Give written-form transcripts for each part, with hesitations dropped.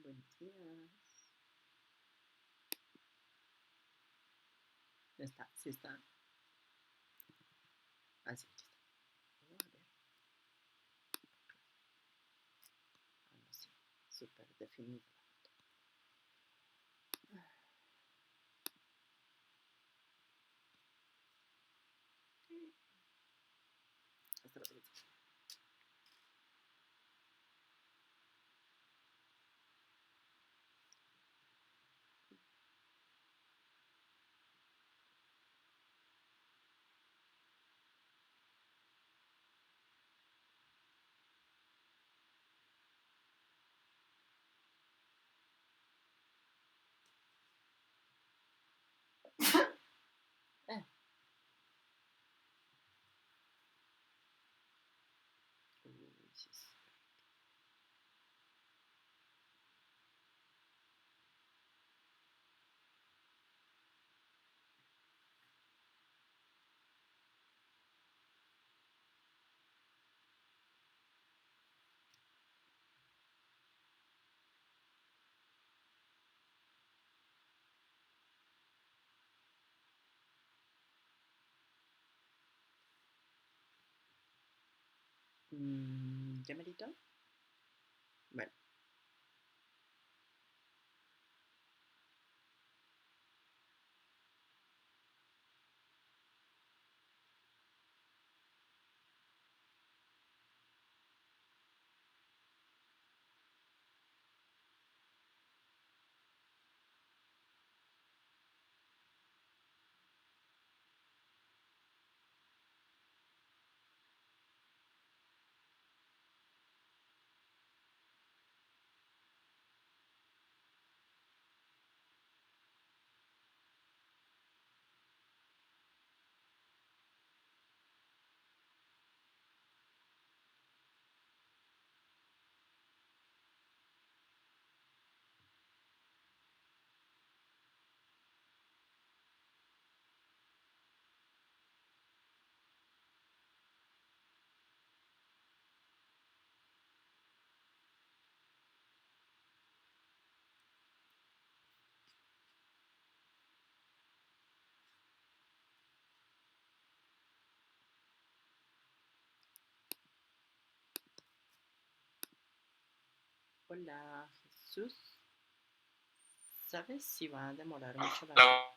Buenos días. ¿Está? ¿Sí está? Ah, sí, aquí está. A ver. Ah, no, sí. Súper definido. Hasta la próxima. Eh. Uy, sí, sí. ¿Ya merito? Bueno. Hola, Jesús. ¿Sabes si va a demorar mucho la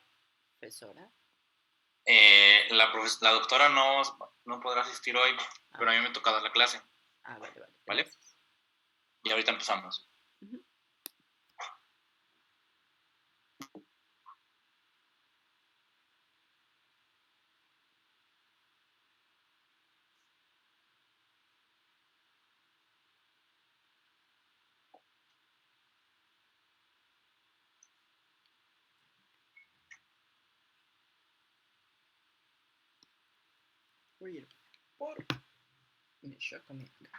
profesora? La doctora no podrá asistir hoy, pero a mí me toca dar la clase. Vale. ¿Vale? Gracias. Y ahorita empezamos. Uh-huh. Voy a ir por mi chocolate.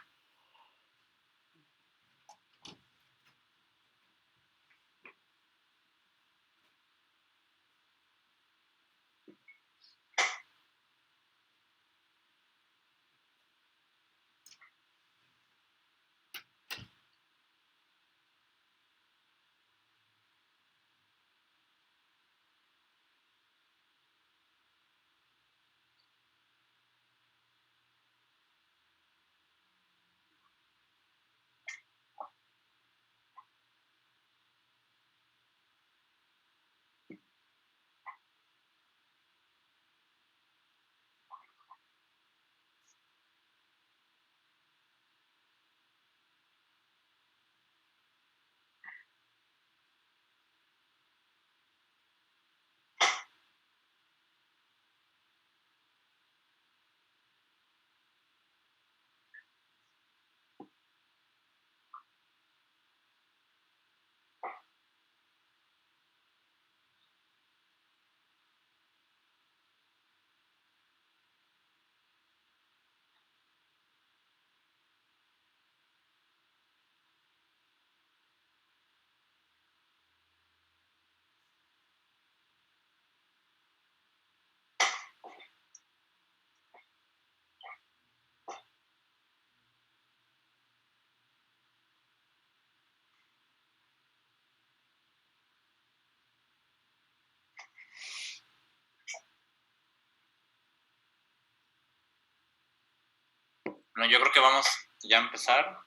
Bueno, yo creo que vamos ya a empezar.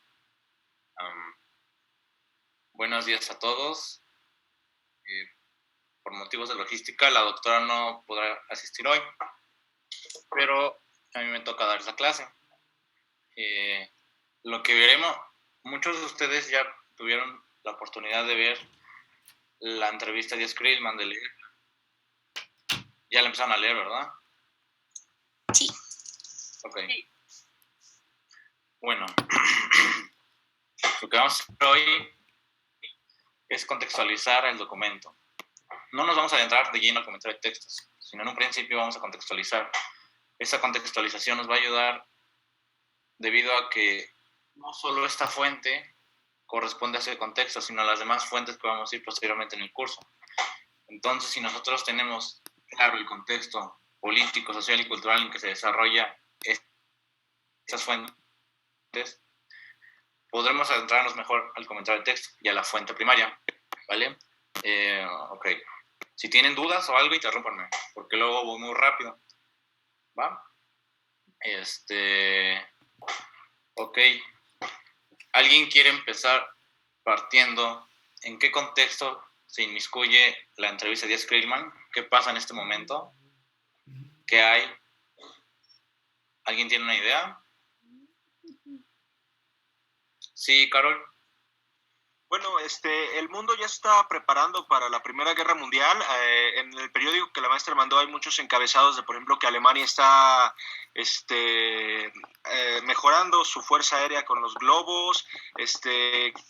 Buenos días a todos. Por motivos de logística, la doctora no podrá asistir hoy, pero a mí me toca dar esa clase. Lo que veremos, muchos de ustedes ya tuvieron la oportunidad de ver la entrevista de Skrillman, de leer. Ya la empezaron a leer, ¿verdad? Sí. Ok. Sí. Bueno, lo que vamos a hacer hoy es contextualizar el documento. No nos vamos a adentrar de lleno al comentario de textos, sino en un principio vamos a contextualizar. Esa contextualización nos va a ayudar debido a que no solo esta fuente corresponde a ese contexto, sino a las demás fuentes que vamos a ir posteriormente en el curso. Entonces, si nosotros tenemos claro el contexto político, social y cultural en que se desarrolla estas fuentes, podremos adentrarnos mejor al comentario de texto y a la fuente primaria, ¿vale? Ok. Si tienen dudas o algo, interrúmpanme, porque luego voy muy rápido, ¿va? Ok. ¿Alguien quiere empezar partiendo en qué contexto se inmiscuye la entrevista de Skrillman? ¿Qué pasa en este momento? ¿Qué hay? ¿Alguien tiene una idea? Sí, Carol. Bueno, el mundo ya está preparando para la Primera Guerra Mundial. En el periódico que la maestra mandó hay muchos encabezados de, por ejemplo, que Alemania está mejorando su fuerza aérea con los globos,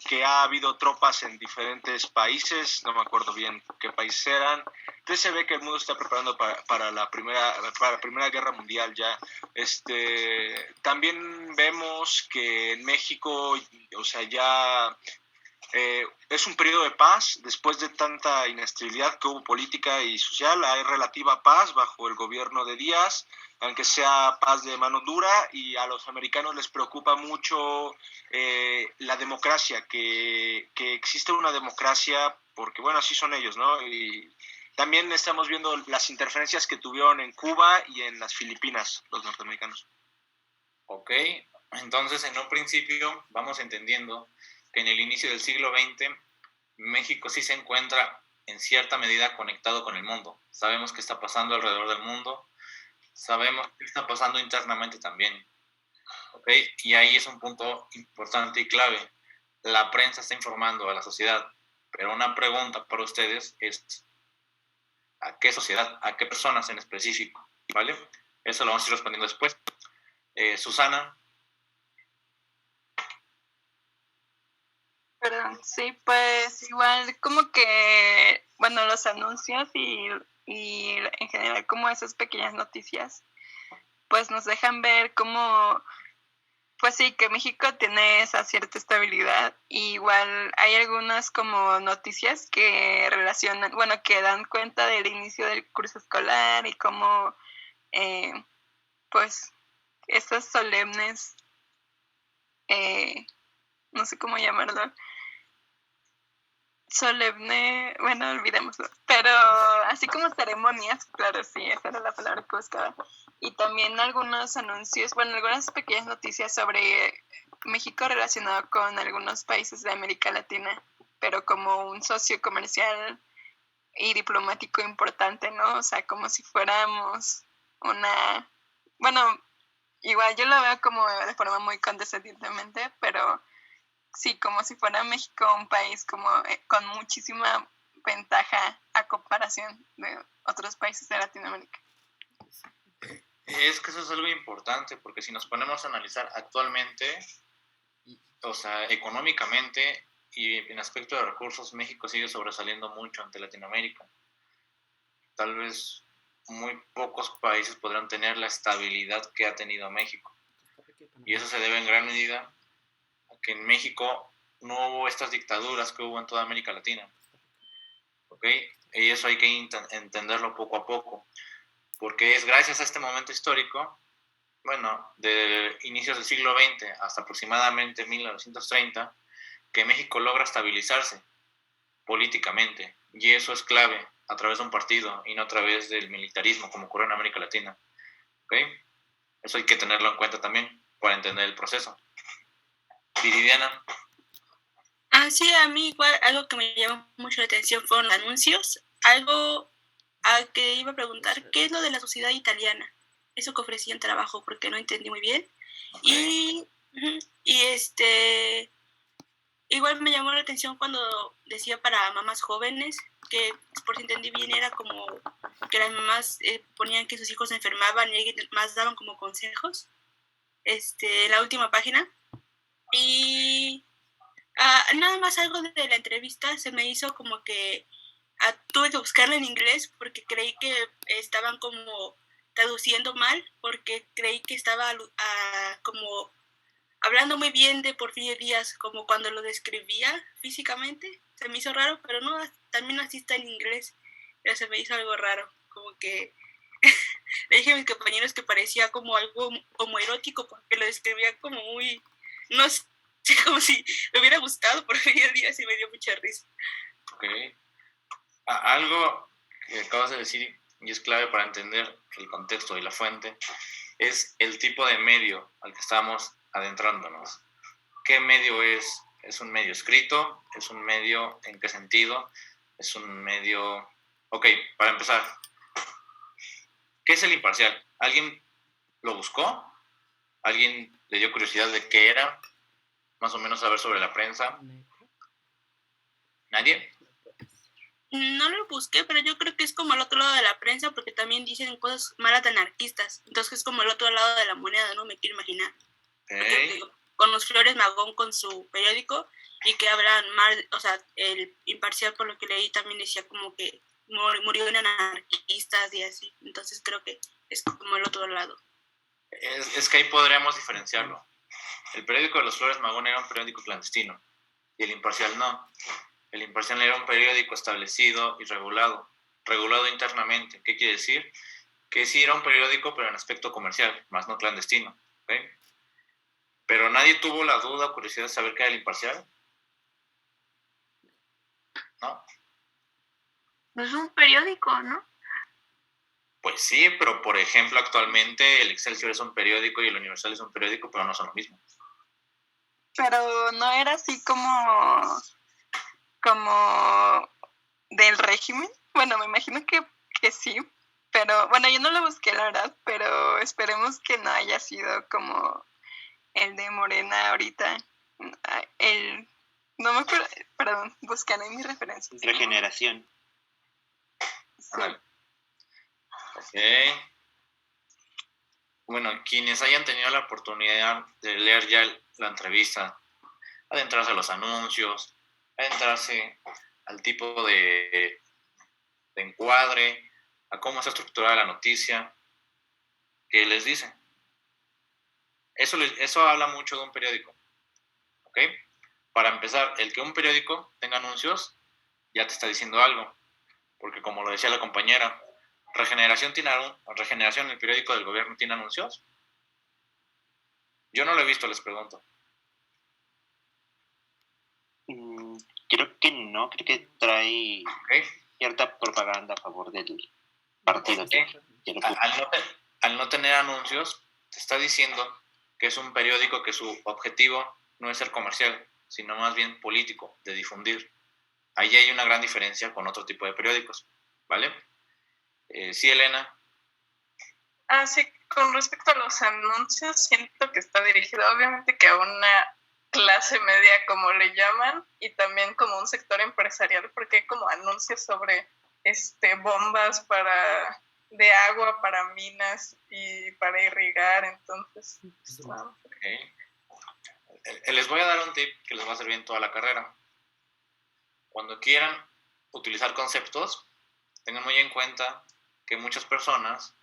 que ha habido tropas en diferentes países, no me acuerdo bien qué países eran. Entonces se ve que el mundo está preparando para la Primera Guerra Mundial ya. También vemos que en México, o sea, ya es un periodo de paz. Después de tanta inestabilidad que hubo política y social, hay relativa paz bajo el gobierno de Díaz, aunque sea paz de mano dura, y a los americanos les preocupa mucho la democracia, que existe una democracia, porque bueno, así son ellos, ¿no? Y también estamos viendo las interferencias que tuvieron en Cuba y en las Filipinas, los norteamericanos. Ok, entonces en un principio vamos entendiendo que en el inicio del siglo XX México sí se encuentra en cierta medida conectado con el mundo. Sabemos qué está pasando alrededor del mundo, sabemos qué está pasando internamente también. ¿Okay? Y ahí es un punto importante y clave. La prensa está informando a la sociedad, pero una pregunta para ustedes es ¿a qué sociedad, a qué personas en específico? ¿Vale? Eso lo vamos a ir respondiendo después. Susana. Perdón, sí, pues igual como que, bueno, los anuncios y en general como esas pequeñas noticias, pues nos dejan ver cómo, pues sí, que México tiene esa cierta estabilidad. Y igual hay algunas como noticias que relacionan, bueno, que dan cuenta del inicio del curso escolar y cómo, pues, estas solemnes, no sé cómo llamarlo, solemne, bueno, olvidémoslo, pero así como ceremonias, claro, sí, esa era la palabra que buscaba. Y también algunos anuncios, bueno, algunas pequeñas noticias sobre México relacionado con algunos países de América Latina, pero como un socio comercial y diplomático importante, ¿no? O sea, como si fuéramos una, bueno, igual yo lo veo como de forma muy condescendientemente, pero sí, como si fuera México un país como con muchísima ventaja a comparación de otros países de Latinoamérica. Es que eso es algo importante, porque si nos ponemos a analizar actualmente, o sea, económicamente y en aspecto de recursos, México sigue sobresaliendo mucho ante Latinoamérica. Tal vez muy pocos países podrán tener la estabilidad que ha tenido México. Y eso se debe en gran medida a que en México no hubo estas dictaduras que hubo en toda América Latina. ¿Ok? Y eso hay que entenderlo poco a poco. Porque es gracias a este momento histórico, bueno, de inicios del siglo XX hasta aproximadamente 1930, que México logra estabilizarse políticamente. Y eso es clave a través de un partido y no a través del militarismo, como ocurre en América Latina. ¿Ok? Eso hay que tenerlo en cuenta también. para entender el proceso. Viridiana. Sí, a mí igual algo que me llamó mucho la atención fueron los anuncios. Algo que iba a preguntar, ¿qué es lo de la sociedad italiana? Eso que ofrecían trabajo, porque no entendí muy bien. Okay. Y igual me llamó la atención cuando decía para mamás jóvenes, que por si entendí bien era como que las mamás ponían que sus hijos se enfermaban y alguien más daban como consejos. La última página. Y nada más algo de la entrevista se me hizo como que tuve que buscarla en inglés porque creí que estaban como traduciendo mal, porque creí que estaba como hablando muy bien de Porfirio Díaz, como cuando lo describía físicamente. Se me hizo raro, pero no, también así está en inglés, pero se me hizo algo raro, como que le dije a mis compañeros que parecía como algo homoerótico porque lo describía como muy, no sé, como si me hubiera gustado Porfirio Díaz y me dio mucha risa. Ok. Algo que acabas de decir y es clave para entender el contexto y la fuente es el tipo de medio al que estamos adentrándonos. ¿Qué medio es? ¿Es un medio escrito? ¿Es un medio en qué sentido? ¿Es un medio...? Ok, para empezar, ¿qué es el imparcial? ¿Alguien lo buscó? ¿Alguien le dio curiosidad de qué era? Más o menos saber sobre la prensa. ¿Nadie? No lo busqué, pero yo creo que es como el otro lado de la prensa, porque también dicen cosas malas de anarquistas. Entonces es como el otro lado de la moneda, no me quiero imaginar. Okay. Con los Flores Magón con su periódico y que hablan mal, o sea, el imparcial por lo que leí también decía como que murió en anarquistas y así. Entonces creo que es como el otro lado. Es que ahí podríamos diferenciarlo. El periódico de los Flores Magón era un periódico clandestino y el imparcial no. El imparcial era un periódico establecido y regulado internamente. ¿Qué quiere decir? Que sí era un periódico, pero en aspecto comercial, más no clandestino. ¿Okay? Pero nadie tuvo la duda o curiosidad de saber qué era el imparcial. ¿No? No es un periódico, ¿no? Pues sí, pero por ejemplo, actualmente el Excelsior es un periódico y el Universal es un periódico, pero no son lo mismo. Pero no era así como del régimen. Bueno, me imagino que sí, pero bueno, yo no lo busqué, la verdad, pero esperemos que no haya sido como el de Morena ahorita. No me acuerdo, perdón, buscaré mis referencias. Regeneración. Sí. Ok. Bueno, quienes hayan tenido la oportunidad de leer ya la entrevista, adentrarse a los anuncios, adentrarse al tipo de encuadre, a cómo está estructurada la noticia, ¿qué les dice? Eso habla mucho de un periódico. ¿Ok? Para empezar, el que un periódico tenga anuncios ya te está diciendo algo, porque como lo decía la compañera, Regeneración, el periódico del gobierno, ¿tiene anuncios? Yo no lo he visto, les pregunto. Creo que no, creo que trae cierta propaganda a favor del partido. Al no tener anuncios, te está diciendo que es un periódico que su objetivo no es ser comercial, sino más bien político, de difundir. Ahí hay una gran diferencia con otro tipo de periódicos, ¿vale? Sí, Elena. Sí, con respecto a los anuncios, siento que está dirigido obviamente que a una clase media, como le llaman, y también como un sector empresarial, porque hay como anuncios sobre bombas de agua para minas y para irrigar, entonces... Okay. Les voy a dar un tip que les va a servir en toda la carrera. Cuando quieran utilizar conceptos, tengan muy en cuenta que muchas personas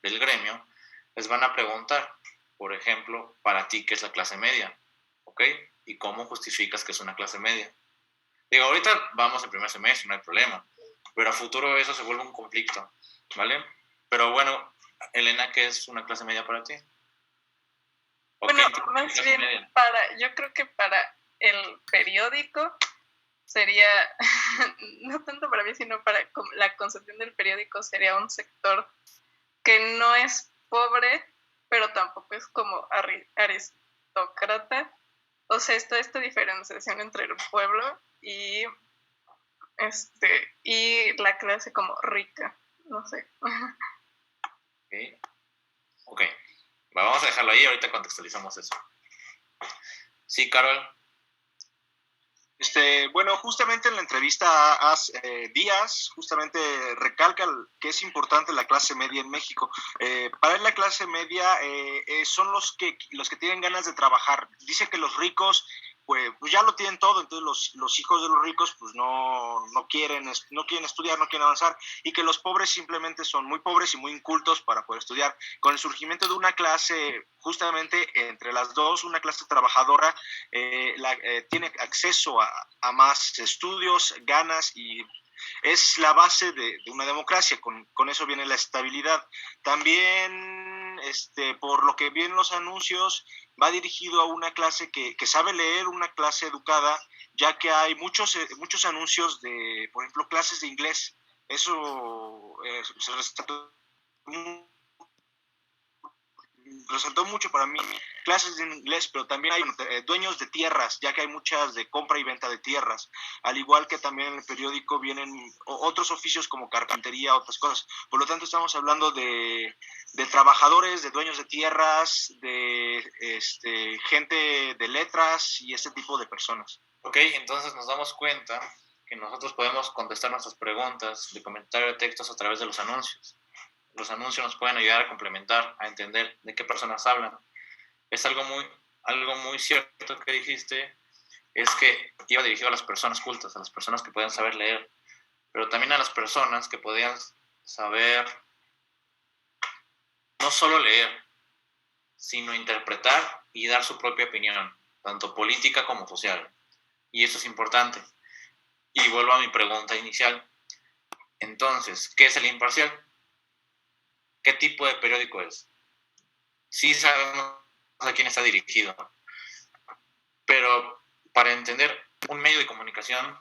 del gremio les van a preguntar, por ejemplo, para ti, ¿qué es la clase media? ¿Ok? ¿Y cómo justificas que es una clase media? Digo, ahorita vamos en primer semestre, no hay problema, pero a futuro eso se vuelve un conflicto, ¿vale? Pero bueno, Elena, ¿qué es una clase media para ti? Bueno, más bien yo creo que para el periódico sería, no tanto para mí, sino para la concepción del periódico sería un sector que no es pobre, pero tampoco es como aristócrata. O sea, está esta diferenciación entre el pueblo y la clase como rica, no sé. Ok. Vamos a dejarlo ahí, ahorita contextualizamos eso. Sí, Carol. Bueno, justamente en la entrevista Díaz justamente recalca que es importante la clase media en México. Para él la clase media son los que tienen ganas de trabajar. Dice que los ricos pues ya lo tienen todo, entonces los hijos de los ricos pues no quieren estudiar, no quieren avanzar, y que los pobres simplemente son muy pobres y muy incultos para poder estudiar. Con el surgimiento de una clase, justamente entre las dos, una clase trabajadora, tiene acceso a más estudios, ganas, y es la base de una democracia. Con eso viene la estabilidad. También, por lo que vi en los anuncios, va dirigido a una clase que sabe leer, una clase educada, ya que hay muchos anuncios de, por ejemplo, clases de inglés. Eso se resaltó mucho para mí, clases de inglés, pero también hay dueños de tierras, ya que hay muchas de compra y venta de tierras, al igual que también en el periódico vienen otros oficios como carpintería, otras cosas. Por lo tanto, estamos hablando de trabajadores, de dueños de tierras, de gente de letras y este tipo de personas. Ok, entonces nos damos cuenta que nosotros podemos contestar nuestras preguntas de comentario de textos a través de los anuncios. Los anuncios nos pueden ayudar a complementar, a entender de qué personas hablan. Es algo muy cierto que dijiste, es que iba dirigido a las personas cultas, a las personas que podían saber leer, pero también a las personas que podían saber no solo leer, sino interpretar y dar su propia opinión, tanto política como social. Y eso es importante. Y vuelvo a mi pregunta inicial. Entonces, ¿qué es el imparcial? ¿Qué tipo de periódico es? Sí sabemos a quién está dirigido, pero para entender un medio de comunicación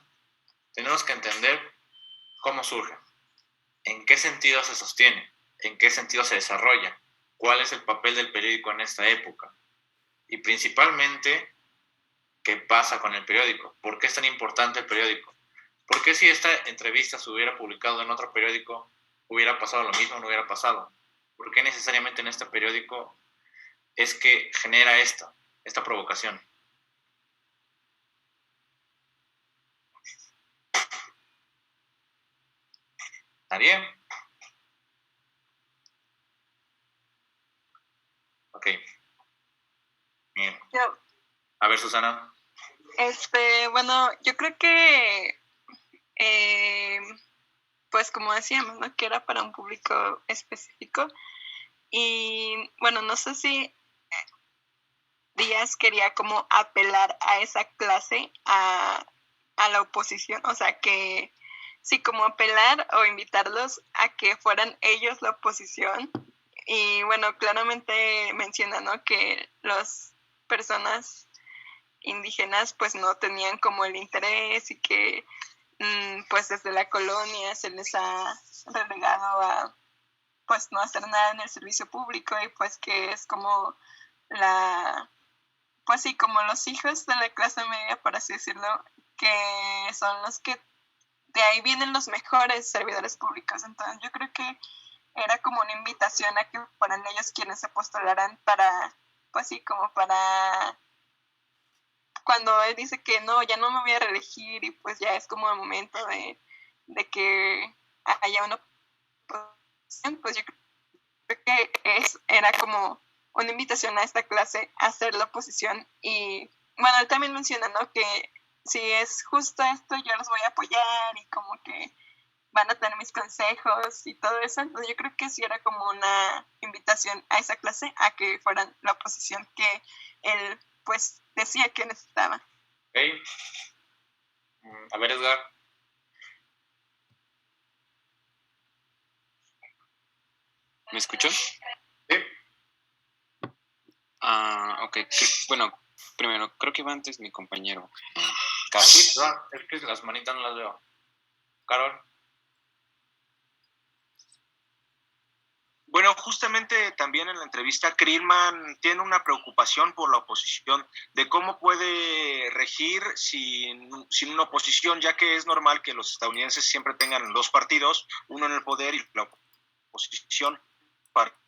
tenemos que entender cómo surge, en qué sentido se sostiene, en qué sentido se desarrolla, cuál es el papel del periódico en esta época y principalmente qué pasa con el periódico, por qué es tan importante el periódico, por qué si esta entrevista se hubiera publicado en otro periódico hubiera pasado lo mismo, no hubiera pasado, por qué necesariamente en este periódico es que genera esta provocación. ¿Nadie? Ok. Bien. Yo, A ver, Susana. bueno, yo creo que, pues como decíamos, ¿no? Que era para un público específico. Y bueno, no sé si Díaz quería como apelar a esa clase, a la oposición, o sea, que sí, como apelar o invitarlos a que fueran ellos la oposición. Y bueno, claramente menciona, ¿no? Que las personas indígenas pues no tenían como el interés y que pues desde la colonia se les ha relegado a pues no hacer nada en el servicio público, y pues que es como pues sí, como los hijos de la clase media, por así decirlo, que son los que de ahí vienen los mejores servidores públicos. Entonces yo creo que era como una invitación a que fueran ellos quienes se postularan para, pues sí, como para cuando él dice que no, ya no me voy a reelegir, y pues ya es como el momento de que haya una oposición, pues yo creo que era como una invitación a esta clase a hacer la oposición. Y bueno, él también menciona, ¿no? Que si es justo esto, yo los voy a apoyar y como que van a tener mis consejos y todo eso. Entonces yo creo que sí era como una invitación a esa clase a que fueran la oposición que él pues decía que necesitaba. Ok. A ver, Edgar. ¿Me escuchó? Sí. Ok. Bueno, primero, creo que va antes mi compañero. Sí, perdón, es que las manitas no las veo. Carol. Bueno, justamente también en la entrevista, Krillman tiene una preocupación por la oposición, de cómo puede regir sin una oposición, ya que es normal que los estadounidenses siempre tengan dos partidos, uno en el poder y la oposición, para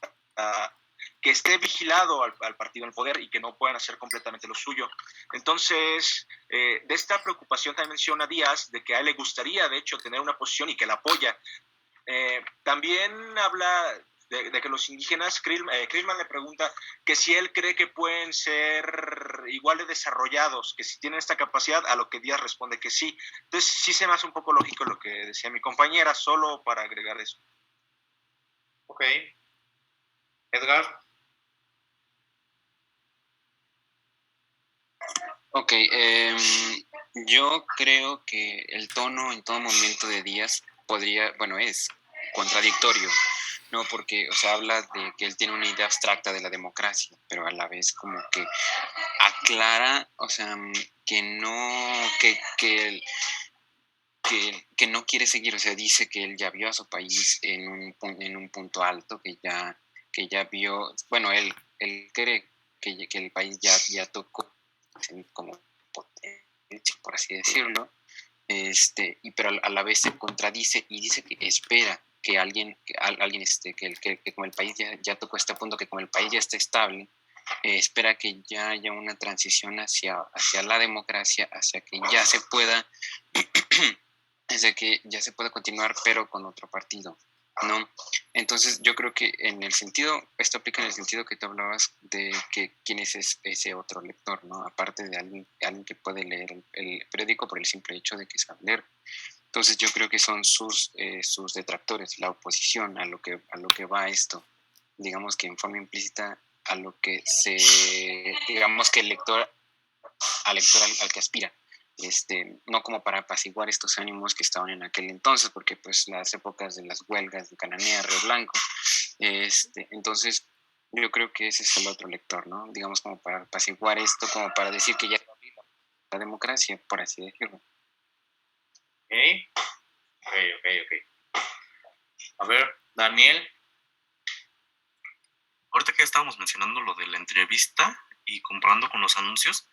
que esté vigilado al partido en el poder y que no puedan hacer completamente lo suyo. Entonces, de esta preocupación también menciona Díaz, de que a él le gustaría, de hecho, tener una oposición y que la apoya. También habla de que los indígenas, Krillman le pregunta que si él cree que pueden ser igual de desarrollados, que si tienen esta capacidad, a lo que Díaz responde que sí. Entonces sí se me hace un poco lógico lo que decía mi compañera, solo para agregar eso. Ok. Edgar. Ok, yo creo que el tono en todo momento de Díaz es contradictorio, ¿no? Porque, o sea, habla de que él tiene una idea abstracta de la democracia, pero a la vez como que aclara, o sea, que no, que no quiere seguir, o sea, dice que él ya vio a su país en un punto alto, que ya vio, bueno, él cree que el país ya tocó como potencia, por así decirlo, pero a la vez se contradice y dice que espera que alguien que como el país ya tocó este punto, que como el país ya está estable, espera que ya haya una transición hacia la democracia, hacia que ya se pueda continuar, pero con otro partido, ¿no? Entonces yo creo que esto aplica en el sentido que tú hablabas de que quién es ese otro lector, ¿no? Aparte de alguien que puede leer el periódico por el simple hecho de que sabe leer. Entonces yo creo que son sus detractores, la oposición a lo que va esto, digamos que en forma implícita a lo que digamos que el lector al que aspira. No como para apaciguar estos ánimos que estaban en aquel entonces, porque pues las épocas de las huelgas de Cananea, Río Blanco, entonces yo creo que ese es el otro lector, ¿no? Digamos como para apaciguar esto, como para decir que ya la democracia, por así decirlo. Ok. A ver, Daniel. Ahorita que estábamos mencionando lo de la entrevista y comparando con los anuncios,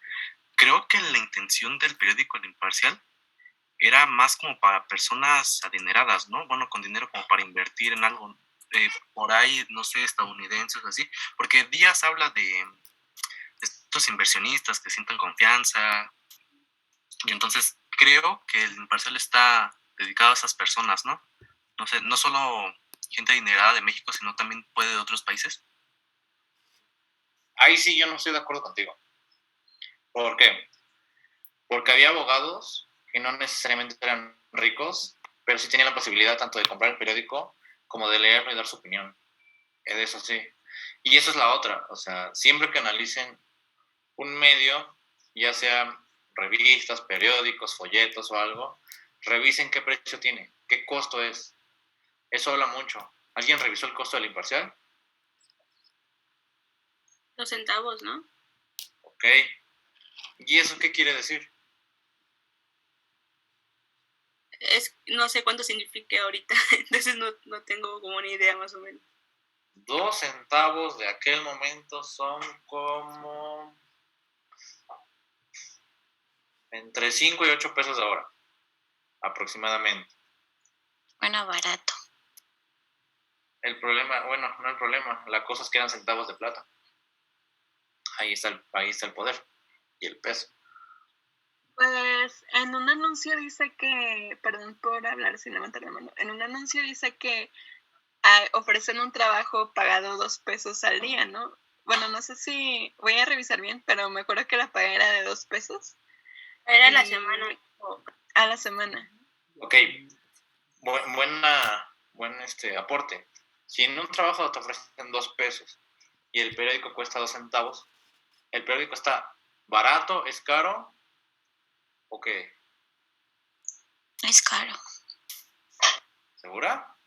creo que la intención del periódico El Imparcial era más como para personas adineradas, ¿no? Bueno, con dinero como para invertir en algo por ahí, no sé, estadounidenses o así, porque Díaz habla de estos inversionistas que sienten confianza, y entonces creo que El Imparcial está dedicado a esas personas, ¿no? No sé, no solo gente adinerada de México, sino también puede de otros países. Ahí sí yo no estoy de acuerdo contigo. ¿Por qué? Porque había abogados que no necesariamente eran ricos, pero sí tenían la posibilidad tanto de comprar el periódico como de leerlo y dar su opinión. De eso sí. Y eso es la otra. O sea, siempre que analicen un medio, ya sea revistas, periódicos, folletos o algo, revisen qué precio tiene, qué costo es. Eso habla mucho. ¿Alguien revisó el costo del Imparcial? Los centavos, ¿no? Ok. ¿Y eso qué quiere decir? No sé cuánto signifique ahorita, entonces no tengo como una idea más o menos. 2 centavos de aquel momento son como entre 5 y 8 pesos ahora, aproximadamente. Bueno, barato. El problema, bueno, no el problema, la cosa es que eran centavos de plata. Ahí está el poder y el peso. Pues en un anuncio dice que, perdón por hablar sin levantar la mano, en un anuncio dice que ofrecen un trabajo pagado 2 pesos al día, ¿no? Bueno, no sé si voy a revisar bien, pero me acuerdo que la paga era de 2 pesos. Era a la semana. A la semana. Ok, buen aporte. Si en un trabajo te ofrecen 2 pesos y el periódico cuesta 2 centavos, ¿el periódico está barato, es caro o qué? Es caro. ¿Segura?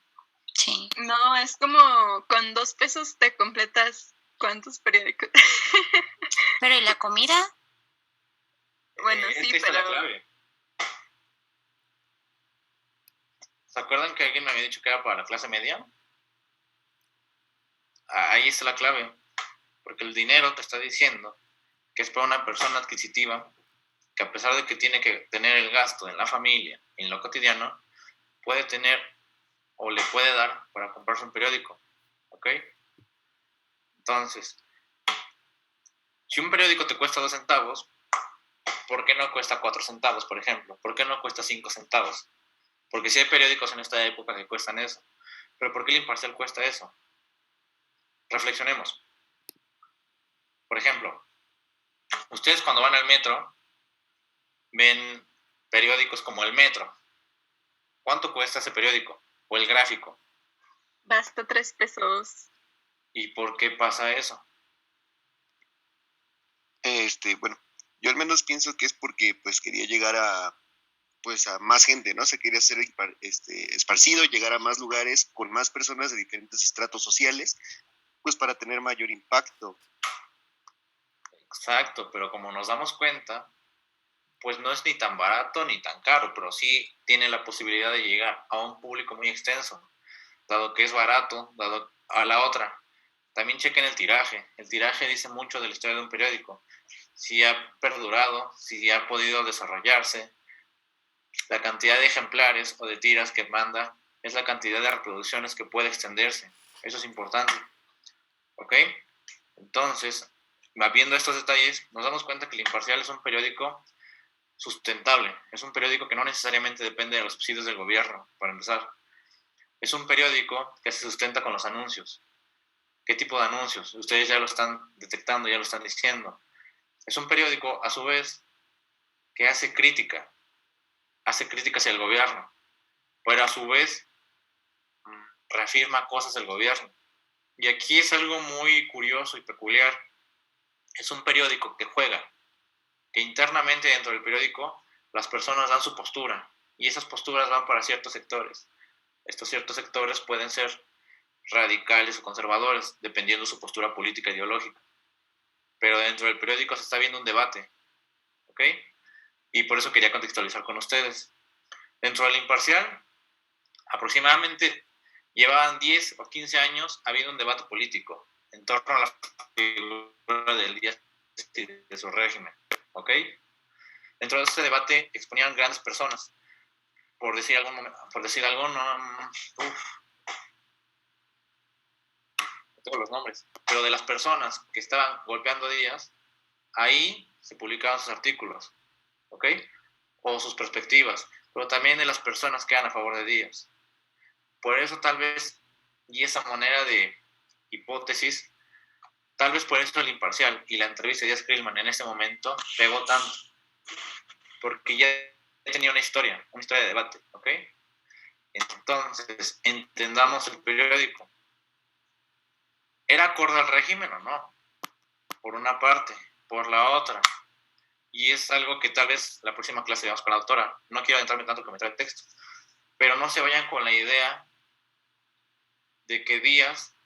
Sí. No, es como con 2 pesos te completas ¿cuántos periódicos? Pero ¿y la comida? Bueno, sí, Esta pero... es la clave. ¿Se acuerdan que alguien me había dicho que era para la clase media? Ahí está la clave, porque el dinero te está diciendo que es para una persona adquisitiva que a pesar de que tiene que tener el gasto en la familia, en lo cotidiano, puede tener o le puede dar para comprarse un periódico, ¿ok? Entonces, si un periódico te cuesta 2 centavos, ¿por qué no cuesta 4 centavos, por ejemplo? ¿Por qué no cuesta 5 centavos? Porque sí hay periódicos en esta época que cuestan eso. Pero ¿por qué el Imparcial cuesta eso? Reflexionemos. Por ejemplo, ustedes cuando van al metro, ven periódicos como El Metro. ¿Cuánto cuesta ese periódico? O El Gráfico. Basta 3 pesos. ¿Y por qué pasa eso? Bueno, yo al menos pienso que es porque pues quería llegar a más gente, ¿no? Se quería hacer esparcido, llegar a más lugares con más personas de diferentes estratos sociales, pues para tener mayor impacto. Exacto, pero como nos damos cuenta, pues no es ni tan barato ni tan caro, pero sí tiene la posibilidad de llegar a un público muy extenso, dado que es barato, dado a la otra. También chequen el tiraje. El tiraje dice mucho de la historia de un periódico. Si ha perdurado, si ha podido desarrollarse. La cantidad de ejemplares o de tiras que manda es la cantidad de reproducciones que puede extenderse. Eso es importante. ¿Ok? Entonces, viendo estos detalles, nos damos cuenta que El Imparcial es un periódico sustentable. Es un periódico que no necesariamente depende de los subsidios del gobierno, para empezar. Es un periódico que se sustenta con los anuncios. ¿Qué tipo de anuncios? Ustedes ya lo están detectando, ya lo están diciendo. Es un periódico, a su vez, que hace crítica hacia el gobierno, pero a su vez reafirma cosas del gobierno. Y aquí es algo muy curioso y peculiar. Es un periódico que juega, que internamente dentro del periódico las personas dan su postura, y esas posturas van para ciertos sectores. Estos ciertos sectores pueden ser radicales o conservadores, dependiendo de su postura política e ideológica. Pero dentro del periódico se está viendo un debate, ¿ok? Y por eso quería contextualizar con ustedes. Dentro del Imparcial, aproximadamente llevaban 10 o 15 años habiendo un debate político en torno a la figura del día de su régimen, ¿ok? Dentro de ese debate exponían grandes personas. Por decir algo, no tengo los nombres, pero de las personas que estaban golpeando a Díaz, ahí se publicaban sus artículos, ¿ok? O sus perspectivas, pero también de las personas que eran a favor de Díaz. Por eso tal vez, y esa manera de hipótesis, tal vez por eso El Imparcial y la entrevista de Díaz Krillman en ese momento pegó tanto, porque ya tenía una historia de debate, ¿ok? Entonces, entendamos el periódico. ¿Era acorde al régimen o no? Por una parte. Por la otra. Y es algo que tal vez la próxima clase veamos con la doctora. No quiero adentrarme tanto que me trae el texto. Pero no se vayan con la idea de que Díaz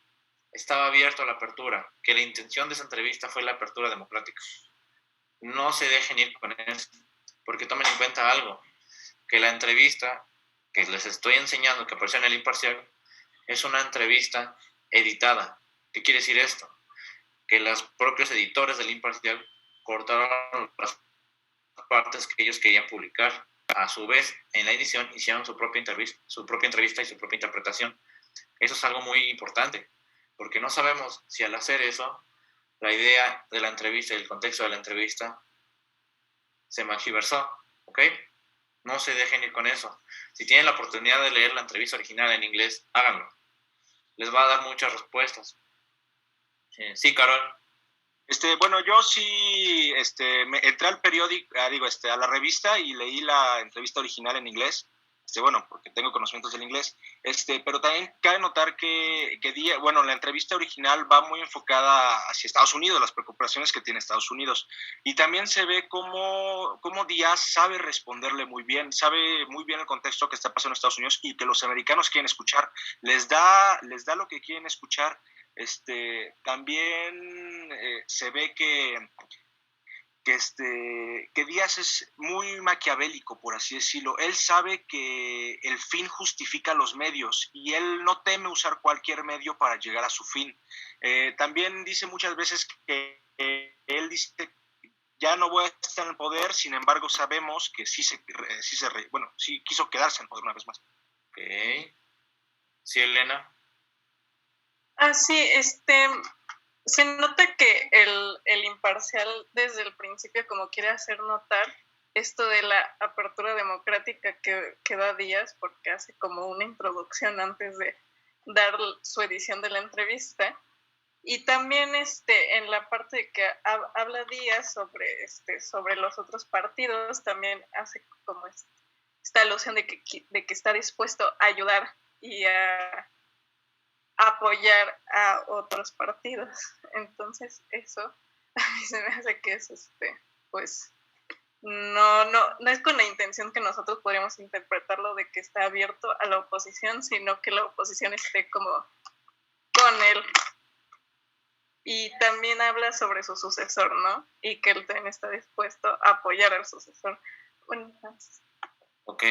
estaba abierto a la apertura, que la intención de esa entrevista fue la apertura democrática. No se dejen ir con eso, porque tomen en cuenta algo, que la entrevista que les estoy enseñando, que apareció en El Imparcial, es una entrevista editada. ¿Qué quiere decir esto? Que los propios editores del Imparcial cortaron las partes que ellos querían publicar. A su vez, en la edición hicieron su propia entrevista y su propia interpretación. Eso es algo muy importante, porque no sabemos si al hacer eso, la idea de la entrevista y el contexto de la entrevista se machiversó, ¿ok? No se dejen ir con eso. Si tienen la oportunidad de leer la entrevista original en inglés, háganlo. Les va a dar muchas respuestas. Sí, Carol. Bueno, yo sí me entré al periódico, a la revista y leí la entrevista original en inglés. Porque tengo conocimientos del inglés. Pero también cabe notar que la entrevista original va muy enfocada hacia Estados Unidos, las preocupaciones que tiene Estados Unidos. Y también se ve cómo Díaz sabe responderle muy bien, sabe muy bien el contexto que está pasando en Estados Unidos y que los americanos quieren escuchar. Les da lo que quieren escuchar. También se ve que que Díaz es muy maquiavélico, por así decirlo. Él sabe que el fin justifica los medios y él no teme usar cualquier medio para llegar a su fin. También dice muchas veces que él dice, ya no voy a estar en el poder, sin embargo sabemos que sí quiso quedarse en el poder una vez más. Ok. Sí, Elena. Sí, se nota que el imparcial desde el principio como quiere hacer notar esto de la apertura democrática que da Díaz, porque hace como una introducción antes de dar su edición de la entrevista. Y también en la parte de que habla Díaz sobre los otros partidos, también hace como esta alusión de que está dispuesto a ayudar y a apoyar a otros partidos. Entonces eso a mí se me hace que es pues no es con la intención que nosotros podríamos interpretarlo de que está abierto a la oposición, sino que la oposición esté como con él. Y también habla sobre su sucesor, ¿no? Y que él también está dispuesto a apoyar al sucesor. Bueno, entonces. Ok.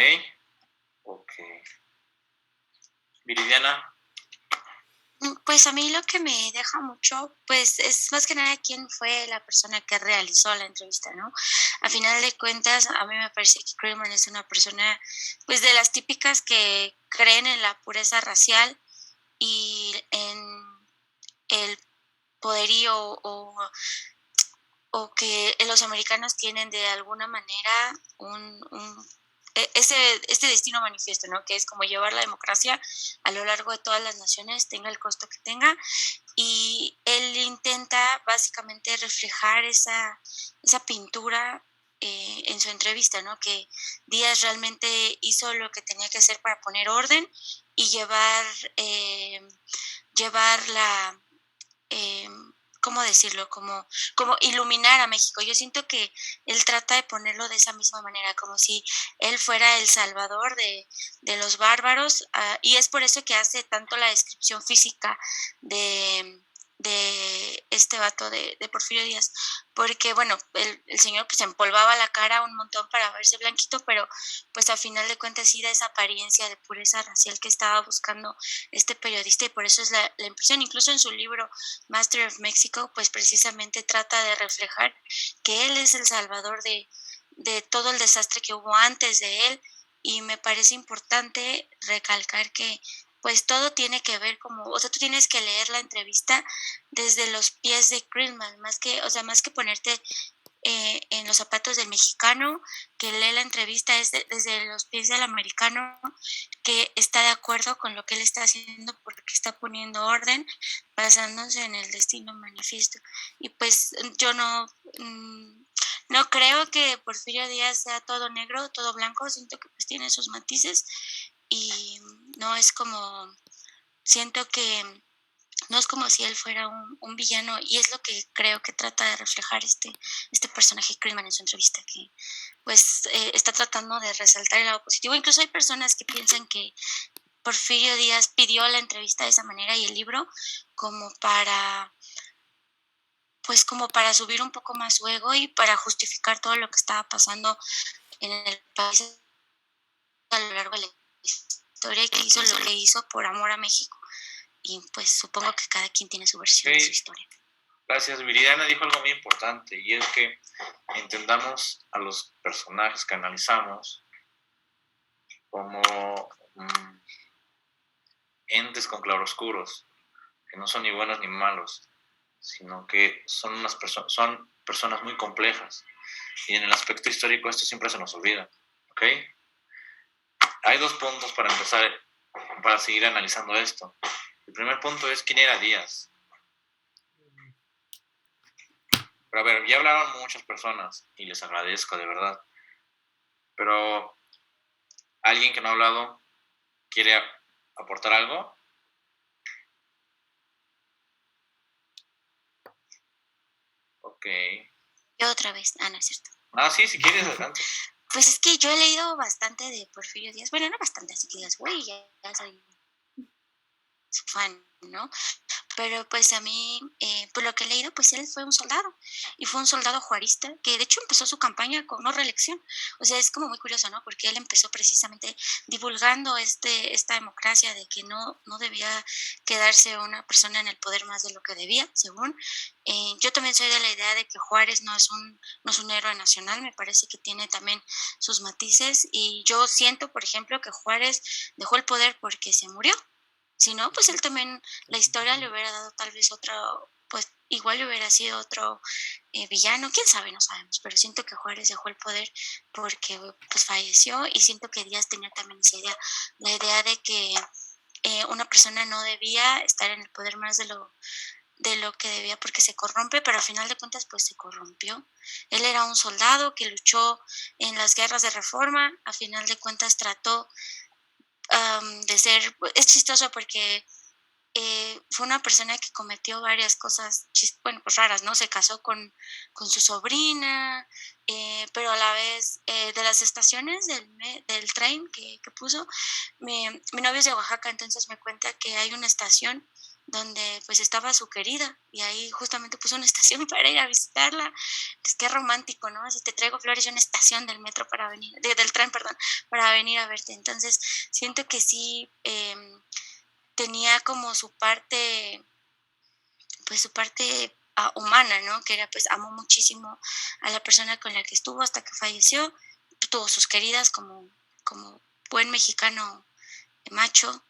Viridiana. Pues a mí lo que me deja mucho, pues es más que nada quién fue la persona que realizó la entrevista, ¿no? A final de cuentas, a mí me parece que Krillman es una persona, pues de las típicas que creen en la pureza racial y en el poderío o que los americanos tienen de alguna manera este destino manifiesto, ¿no? Que es como llevar la democracia a lo largo de todas las naciones, tenga el costo que tenga, y él intenta básicamente reflejar esa pintura en su entrevista, ¿no? Que Díaz realmente hizo lo que tenía que hacer para poner orden y llevar la... ¿cómo decirlo? Como iluminar a México. Yo siento que él trata de ponerlo de esa misma manera, como si él fuera el salvador de los bárbaros, y es por eso que hace tanto la descripción física de este vato de Porfirio Díaz, porque bueno, el señor pues empolvaba la cara un montón para verse blanquito, pero pues a final de cuentas sí da esa apariencia de pureza racial que estaba buscando este periodista, y por eso es la impresión. Incluso en su libro Master of Mexico, pues precisamente trata de reflejar que él es el salvador de todo el desastre que hubo antes de él, y me parece importante recalcar que pues todo tiene que ver tú tienes que leer la entrevista desde los pies de Krillman, más que ponerte en los zapatos del mexicano que lee la entrevista, es desde los pies del americano que está de acuerdo con lo que él está haciendo porque está poniendo orden basándose en el destino manifiesto. Y pues yo no creo que Porfirio Díaz sea todo negro, todo blanco, siento que pues tiene sus matices y no es como, siento que no es como si él fuera un villano, y es lo que creo que trata de reflejar este personaje Krillman en su entrevista, que pues está tratando de resaltar el lado positivo. Incluso hay personas que piensan que Porfirio Díaz pidió la entrevista de esa manera y el libro como para subir un poco más su ego y para justificar todo lo que estaba pasando en el país a lo largo de la historia, y que hizo lo que hizo por amor a México. Y pues supongo que cada quien tiene su versión de su historia. Gracias. Viridiana dijo algo muy importante, y es que entendamos a los personajes que analizamos como entes con claroscuros, que no son ni buenos ni malos, sino que son personas muy complejas, y en el aspecto histórico esto siempre se nos olvida, ¿ok? Hay 2 puntos para empezar, para seguir analizando esto. El primer punto es quién era Díaz. Pero a ver, ya hablaron muchas personas y les agradezco de verdad. Pero ¿alguien que no ha hablado quiere aportar algo? Ok. Yo otra vez, no es cierto. Sí, si quieres, adelante. Pues es que yo he leído bastante de Porfirio Díaz. Bueno, no bastante, así que digas, güey, ya soy su fan, ¿no? pero pues a mí, por lo que he leído, pues él fue un soldado y fue un soldado juarista que de hecho empezó su campaña con no reelección. O sea, es como muy curioso, ¿no? Porque él empezó precisamente divulgando esta democracia de que no debía quedarse una persona en el poder más de lo que debía, según. Yo también soy de la idea de que Juárez no es un héroe nacional, me parece que tiene también sus matices y yo siento, por ejemplo, que Juárez dejó el poder porque se murió. Si no, pues él también, la historia le hubiera dado tal vez otro, pues igual le hubiera sido otro villano, quién sabe, no sabemos, pero siento que Juárez dejó el poder porque pues falleció y siento que Díaz tenía también esa idea, la idea de que una persona no debía estar en el poder más de lo que debía porque se corrompe, pero al final de cuentas pues se corrompió. Él era un soldado que luchó en las guerras de reforma, a final de cuentas trató de ser, es chistoso porque fue una persona que cometió varias cosas, bueno, pues raras, ¿no? Se casó con su sobrina, pero a la vez de las estaciones del tren que puso, mi novio es de Oaxaca, entonces me cuenta que hay una estación donde pues estaba su querida y ahí justamente puso una estación para ir a visitarla. Pues qué romántico, ¿no? Así te traigo flores y una estación del metro para venir, del tren, perdón, para venir a verte. Entonces siento que sí tenía como su parte, pues su parte humana, ¿no? Que era pues amó muchísimo a la persona con la que estuvo hasta que falleció, tuvo sus queridas como buen mexicano macho.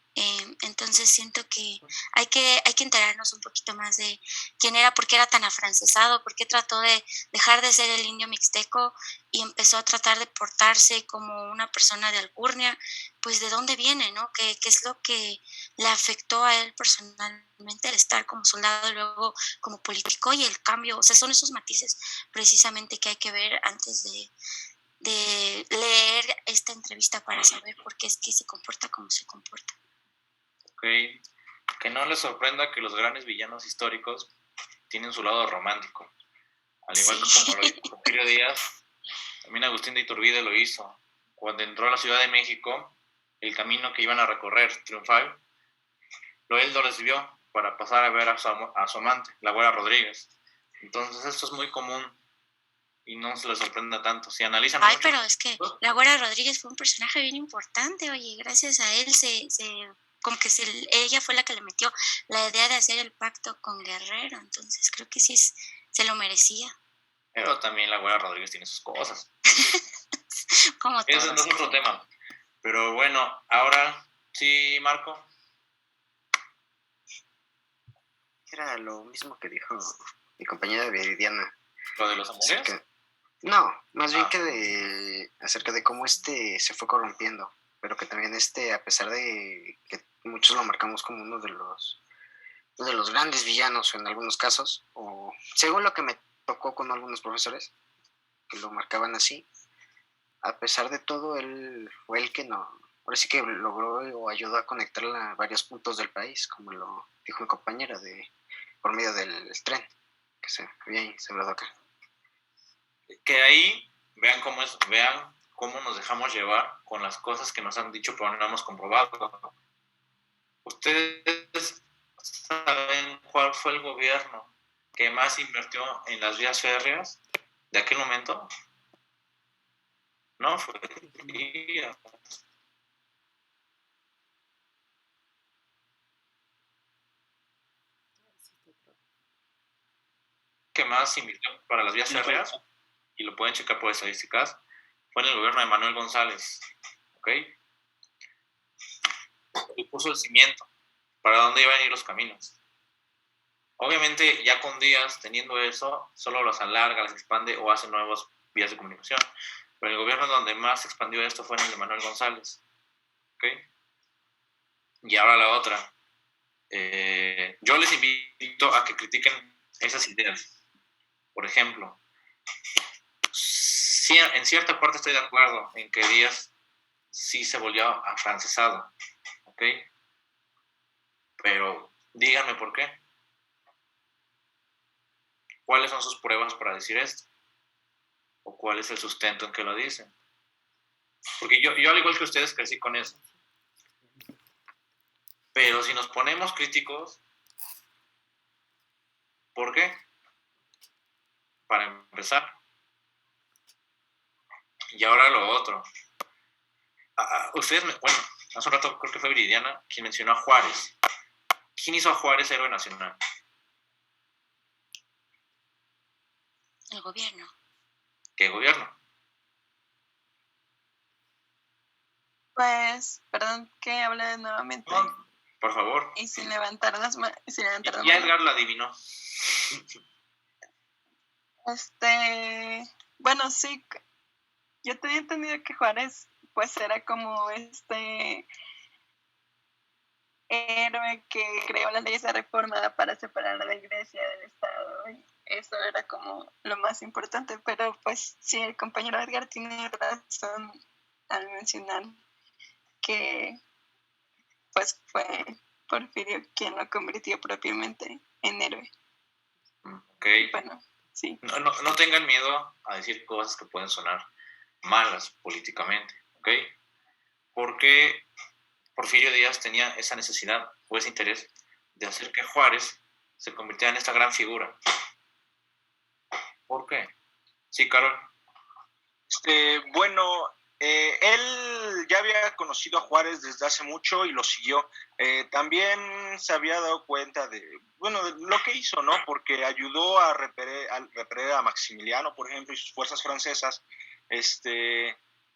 Entonces siento que hay que enterarnos un poquito más de quién era, por qué era tan afrancesado, por qué trató de dejar de ser el indio mixteco y empezó a tratar de portarse como una persona de alcurnia, pues de dónde viene, ¿no? ¿Qué es lo que le afectó a él personalmente el estar como soldado y luego como político y el cambio? O sea, son esos matices precisamente que hay que ver antes de leer esta entrevista para saber por qué es que se comporta como se comporta. Ok, que no les sorprenda que los grandes villanos históricos tienen su lado romántico. Al igual que como lo hizo Porfirio Díaz, también Agustín de Iturbide lo hizo. Cuando entró a la Ciudad de México, el camino que iban a recorrer triunfal, él lo recibió para pasar a ver a su amante, la Güera Rodríguez. Entonces esto es muy común y no se les sorprenda tanto. Si analizan Ay, mucho, pero es que la Güera Rodríguez fue un personaje bien importante, oye, gracias a él como que ella fue la que le metió la idea de hacer el pacto con Guerrero, entonces creo que sí se lo merecía. Pero también la Güera Rodríguez tiene sus cosas. Como todos. Ese no es otro tema. Pero bueno, ahora sí, Marco. Era lo mismo que dijo mi compañera Viridiana. ¿Lo de los amores? No, más bien que acerca de cómo se fue corrompiendo, pero que también a pesar de que muchos lo marcamos como uno de los grandes villanos en algunos casos, o según lo que me tocó con algunos profesores que lo marcaban así, a pesar de todo él fue el que ahora sí que logró o ayudó a conectar a varios puntos del país, como lo dijo mi compañera, por medio del tren que se había instalado acá. Que ahí vean cómo nos dejamos llevar con las cosas que nos han dicho pero no hemos comprobado. ¿Ustedes saben cuál fue el gobierno que más invirtió en las vías férreas de aquel momento? No, fue Díaz. Que más invirtió para las vías férreas, y lo pueden checar por estadísticas, fue en el gobierno de Manuel González, ¿ok? Y puso el cimiento para dónde iban a ir los caminos. Obviamente, ya con Díaz, teniendo eso, solo las alarga, las expande o hace nuevas vías de comunicación. Pero el gobierno donde más se expandió esto fue en el de Manuel González, ¿ok? Y ahora la otra. Yo les invito a que critiquen esas ideas. Por ejemplo, en cierta parte estoy de acuerdo en que Díaz sí se volvió afrancesado, ¿ok? Pero díganme por qué. ¿Cuáles son sus pruebas para decir esto? ¿O cuál es el sustento en que lo dicen? Porque yo al igual que ustedes crecí con eso. Pero si nos ponemos críticos, ¿Por qué? Para empezar. Y ahora lo otro. Ustedes, bueno, hace un rato creo que fue Viridiana quien mencionó a Juárez. ¿Quién hizo a Juárez héroe nacional? El gobierno. ¿Qué gobierno? Pues, perdón que hable nuevamente. No, por favor. Y sin levantar las manos. Ya Edgar lo adivinó. Bueno, sí, yo tenía entendido que Juárez pues era como héroe que creó las leyes de reforma para separar a la iglesia del Estado. Y eso era como lo más importante, pero pues sí, el compañero Edgar tiene razón al mencionar que pues fue Porfirio quien lo convirtió propiamente en héroe. Ok. Bueno, sí. No tengan miedo a decir cosas que pueden sonar malas políticamente, ¿ok? Porque Porfirio Díaz tenía esa necesidad o ese interés de hacer que Juárez se convirtiera en esta gran figura. ¿Por qué? Sí, Carol. Bueno, él ya había conocido a Juárez desde hace mucho y lo siguió. También se había dado cuenta de lo que hizo, ¿no? Porque ayudó a repeler a Maximiliano, por ejemplo, y sus fuerzas francesas.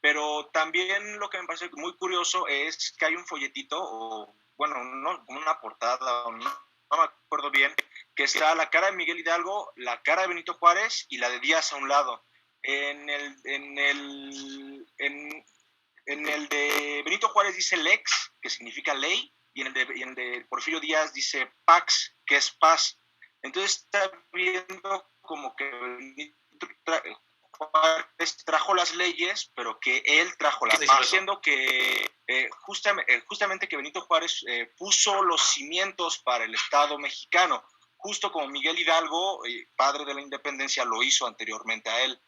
Pero también lo que me parece muy curioso es que hay un folletito, o bueno, no, una portada, no me acuerdo bien, que está la cara de Miguel Hidalgo, la cara de Benito Juárez y la de Díaz a un lado. En el de Benito Juárez dice lex, que significa ley, y en el de Porfirio Díaz dice pax, que es paz. Entonces está viendo como que Benito Juárez trajo las leyes, pero que él trajo la paz, haciendo que justamente que Benito Juárez puso los cimientos para el Estado mexicano, justo como Miguel Hidalgo, padre de la independencia, lo hizo anteriormente a él.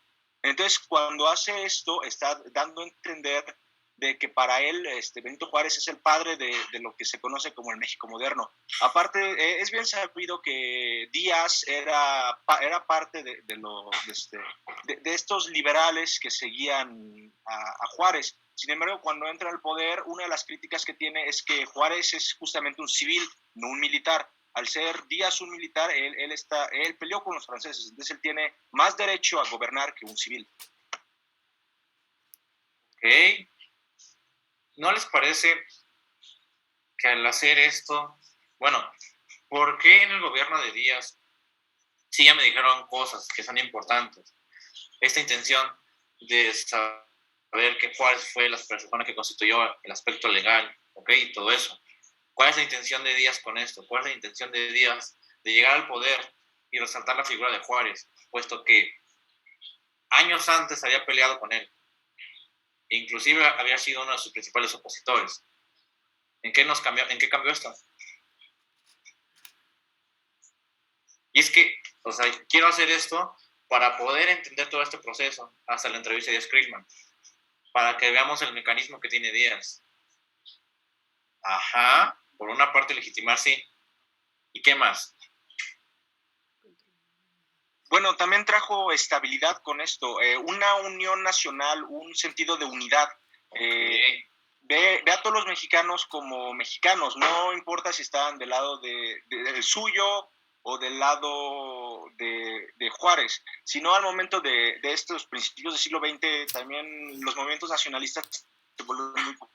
Entonces, cuando hace esto, está dando a entender de que para él Benito Juárez es el padre de lo que se conoce como el México moderno. Aparte, es bien sabido que Díaz era parte de estos liberales que seguían a Juárez. Sin embargo, cuando entra al poder, una de las críticas que tiene es que Juárez es justamente un civil, no un militar. Al ser Díaz un militar, él peleó con los franceses, entonces él tiene más derecho a gobernar que un civil. Ok. ¿No les parece que al hacer esto, bueno, ¿por qué en el gobierno de Díaz sí ya me dijeron cosas que son importantes? Esta intención de saber que Juárez fue la persona que constituyó el aspecto legal, ¿ok? Y todo eso. ¿Cuál es la intención de Díaz con esto? ¿Cuál es la intención de Díaz de llegar al poder y resaltar la figura de Juárez, puesto que años antes había peleado con él? Inclusive había sido uno de sus principales opositores. ¿En qué cambió esto? Y es que, quiero hacer esto para poder entender todo este proceso hasta la entrevista de Krillman, para que veamos el mecanismo que tiene Díaz. Ajá, por una parte legitimar, sí. ¿Y qué más? Bueno, también trajo estabilidad con esto, una unión nacional, un sentido de unidad. Ve a todos los mexicanos como mexicanos, no importa si estaban del lado del suyo o del lado de Juárez, sino al momento de estos principios del siglo XX, también los movimientos nacionalistas se vuelven muy populares.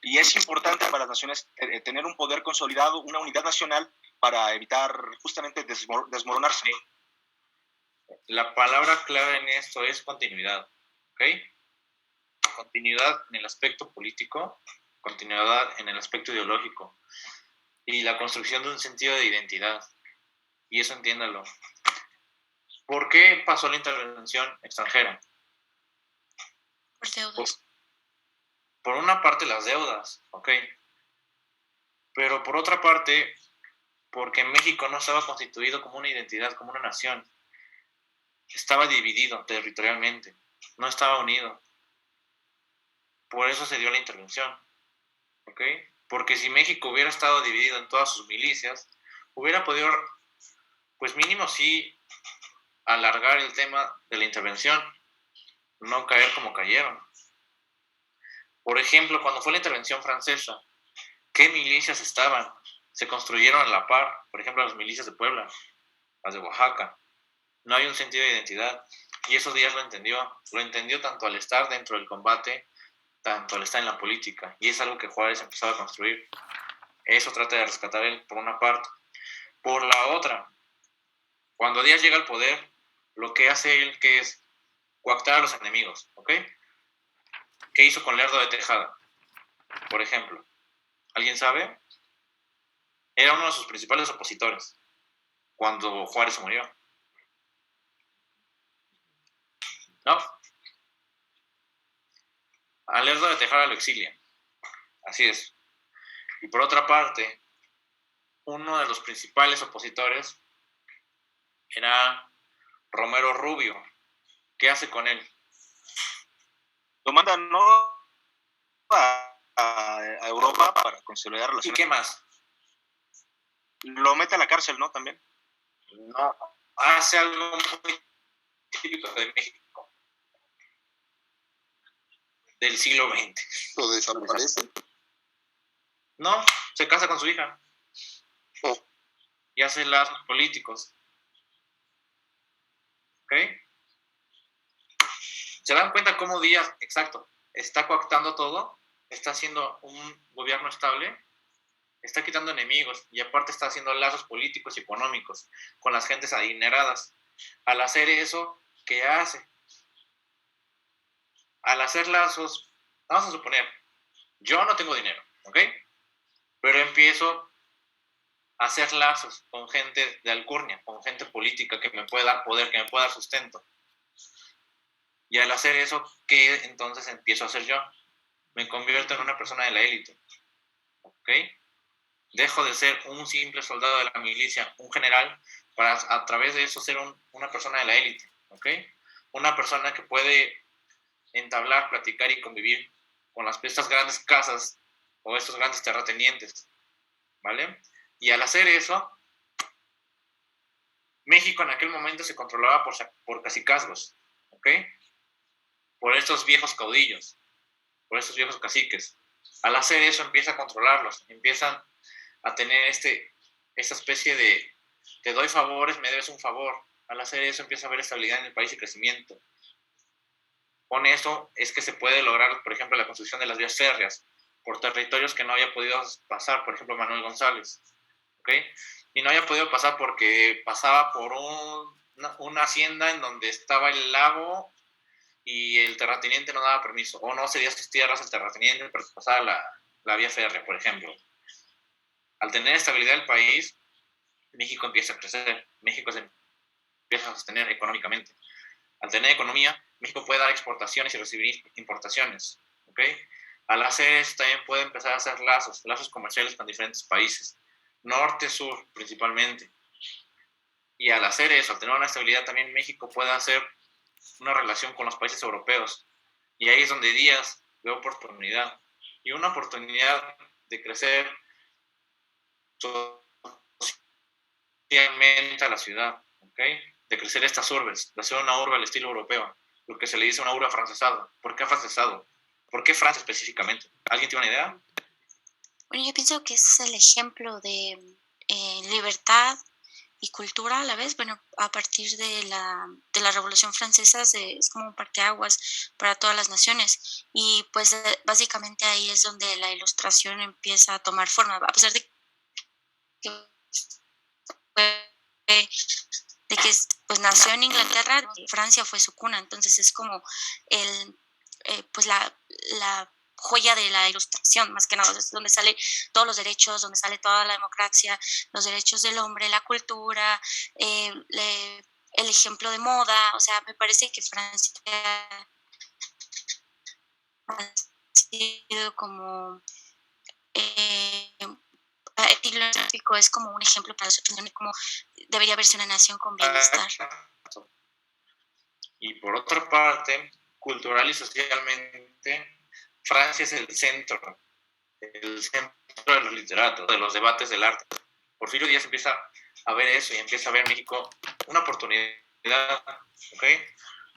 Y es importante para las naciones tener un poder consolidado, una unidad nacional para evitar justamente desmoronarse. La palabra clave en esto es continuidad, ¿ok? Continuidad en el aspecto político, continuidad en el aspecto ideológico y la construcción de un sentido de identidad. Y eso entiéndalo. ¿Por qué pasó la intervención extranjera? Por deudas. Por una parte las deudas, ¿ok? Pero por otra parte, porque México no estaba constituido como una identidad, como una nación. Estaba dividido territorialmente, no estaba unido. Por eso se dio la intervención, ¿ok? Porque si México hubiera estado dividido en todas sus milicias, hubiera podido, pues mínimo sí, alargar el tema de la intervención, no caer como cayeron. Por ejemplo, cuando fue la intervención francesa, ¿qué milicias estaban? Se construyeron a la par, por ejemplo, las milicias de Puebla, las de Oaxaca. No hay un sentido de identidad. Y esos días lo entendió tanto al estar dentro del combate, tanto al estar en la política. Y es algo que Juárez empezaba a construir. Eso trata de rescatar él, por una parte. Por la otra, cuando Díaz llega al poder, lo que hace él que es coactar a los enemigos, ¿ok? ¿Qué hizo con Lerdo de Tejada? Por ejemplo, ¿alguien sabe? Era uno de sus principales opositores cuando Juárez se murió. ¿No? A Lerdo de Tejada lo exilian. Así es. Y por otra parte, uno de los principales opositores era Romero Rubio. ¿Qué hace con él? Lo mandan, ¿no?, a Europa para consolidar relaciones. ¿Y qué más? Lo mete a la cárcel, ¿no? También. No, hace algo muy típico de México, del siglo XX. ¿Lo desaparece? No, se casa con su hija. Oh. Y hace lazos políticos. ¿Ok? ¿Se dan cuenta cómo Díaz, exacto, está coactando todo? Está haciendo un gobierno estable, está quitando enemigos y aparte está haciendo lazos políticos y económicos con las gentes adineradas. Al hacer eso, ¿qué hace? Al hacer lazos, vamos a suponer, yo no tengo dinero, ¿ok? Pero empiezo a hacer lazos con gente de alcurnia, con gente política que me puede dar poder, que me puede dar sustento. Y al hacer eso, ¿qué entonces empiezo a hacer yo? Me convierto en una persona de la élite, ¿ok? Dejo de ser un simple soldado de la milicia, un general, para a través de eso ser una persona de la élite, ¿ok? Una persona que puede entablar, platicar y convivir con estas grandes casas o estos grandes terratenientes, ¿vale? Y al hacer eso, México en aquel momento se controlaba por cacicazgos, ¿ok? Por estos viejos caudillos, por estos viejos caciques. Al hacer eso empieza a controlarlos, empiezan a tener esta especie de te doy favores, me debes un favor. Al hacer eso empieza a haber estabilidad en el país y crecimiento. Con eso es que se puede lograr, por ejemplo, la construcción de las vías férreas por territorios que no había podido pasar, por ejemplo, Manuel González, ¿ok? Y no había podido pasar porque pasaba por una hacienda en donde estaba el lago y el terrateniente no daba permiso, o no cedía sus tierras al terrateniente, pero pasaba la vía férrea, por ejemplo. Al tener estabilidad el país, México empieza a crecer, México se empieza a sostener económicamente. Al tener economía, México puede dar exportaciones y recibir importaciones, ¿ok? Al hacer esto también puede empezar a hacer lazos comerciales con diferentes países, norte, sur principalmente. Y al hacer eso, al tener una estabilidad, también México puede hacer una relación con los países europeos. Y ahí es donde Díaz ve oportunidad. Y una oportunidad de crecer socialmente a la ciudad, ¿ok? De crecer estas urbes, de hacer una urbe al estilo europeo, lo que se le dice una urbe afrancesada. ¿Por qué afrancesado? ¿Por qué Francia específicamente? ¿Alguien tiene una idea? Bueno, yo pienso que es el ejemplo de libertad y cultura a la vez. Bueno, a partir de la Revolución Francesa es como un parteaguas para todas las naciones. Y pues básicamente ahí es donde la ilustración empieza a tomar forma, a pesar de que pues nació en Inglaterra, Francia fue su cuna, entonces es como pues la joya de la ilustración, más que nada, es donde sale todos los derechos, donde sale toda la democracia, los derechos del hombre, la cultura, el ejemplo de moda. O sea, me parece que Francia ha sido como es como un ejemplo para nosotros, como debería verse una nación con bienestar. Y por otra parte, cultural y socialmente, Francia es el centro de los literatos, de los debates del arte. Porfirio Díaz empieza a ver eso y empieza a ver en México una oportunidad, ¿ok?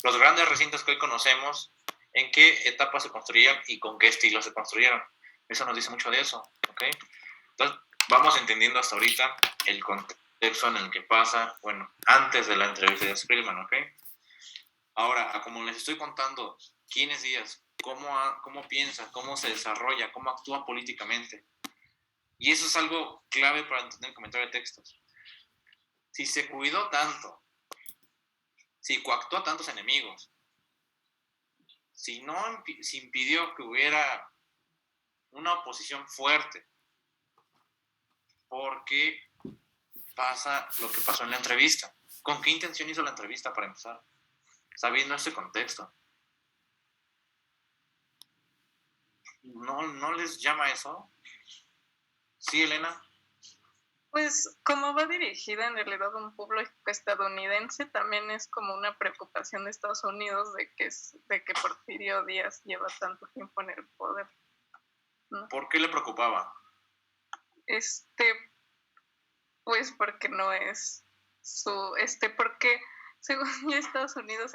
Los grandes recintos que hoy conocemos, en qué etapas se construyeron y con qué estilo se construyeron. Eso nos dice mucho de eso, ¿ok? Entonces, vamos entendiendo hasta ahorita el contexto en el que pasa, bueno, antes de la entrevista de Spillman, ¿ok? Ahora, como les estoy contando, quién es Díaz, cómo piensa, cómo se desarrolla, cómo actúa políticamente. Y eso es algo clave para entender el comentario de textos. Si se cuidó tanto, si coactó a tantos enemigos, si impidió que hubiera una oposición fuerte, ¿por qué pasa lo que pasó en la entrevista? ¿Con qué intención hizo la entrevista para empezar? Sabiendo este contexto. ¿No les llama eso? ¿Sí, Elena? Pues como va dirigida en realidad a un público estadounidense, también es como una preocupación de Estados Unidos de que Porfirio Díaz lleva tanto tiempo en el poder, ¿no? ¿Por qué le preocupaba? Pues porque no es porque según yo Estados Unidos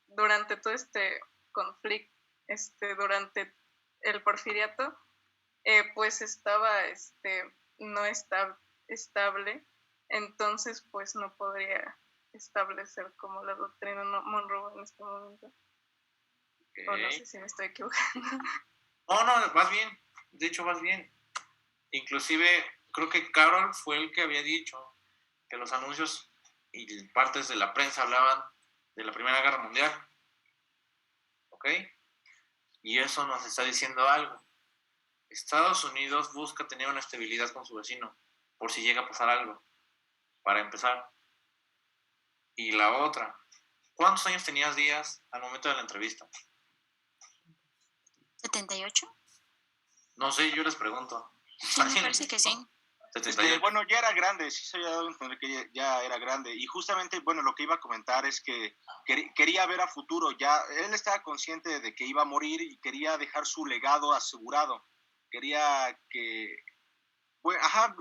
durante todo este conflicto, durante el porfiriato, pues estaba no está estable, entonces pues no podría establecer como la doctrina Monroe en este momento. Okay. O no sé si me estoy equivocando. No, vas bien, de hecho vas bien. Inclusive creo que Carroll fue el que había dicho que los anuncios y partes de la prensa hablaban de la Primera Guerra Mundial, ¿ok? Y eso nos está diciendo algo. Estados Unidos busca tener una estabilidad con su vecino, por si llega a pasar algo, para empezar. Y la otra, ¿cuántos años tenías, Díaz, al momento de la entrevista? 78. No sé, yo les pregunto. Sí, me parece que sí. Bueno, ya era grande, sí se había dado a entender que ya era grande. Y justamente, bueno, lo que iba a comentar es que quería ver a futuro. Ya él estaba consciente de que iba a morir y quería dejar su legado asegurado. Quería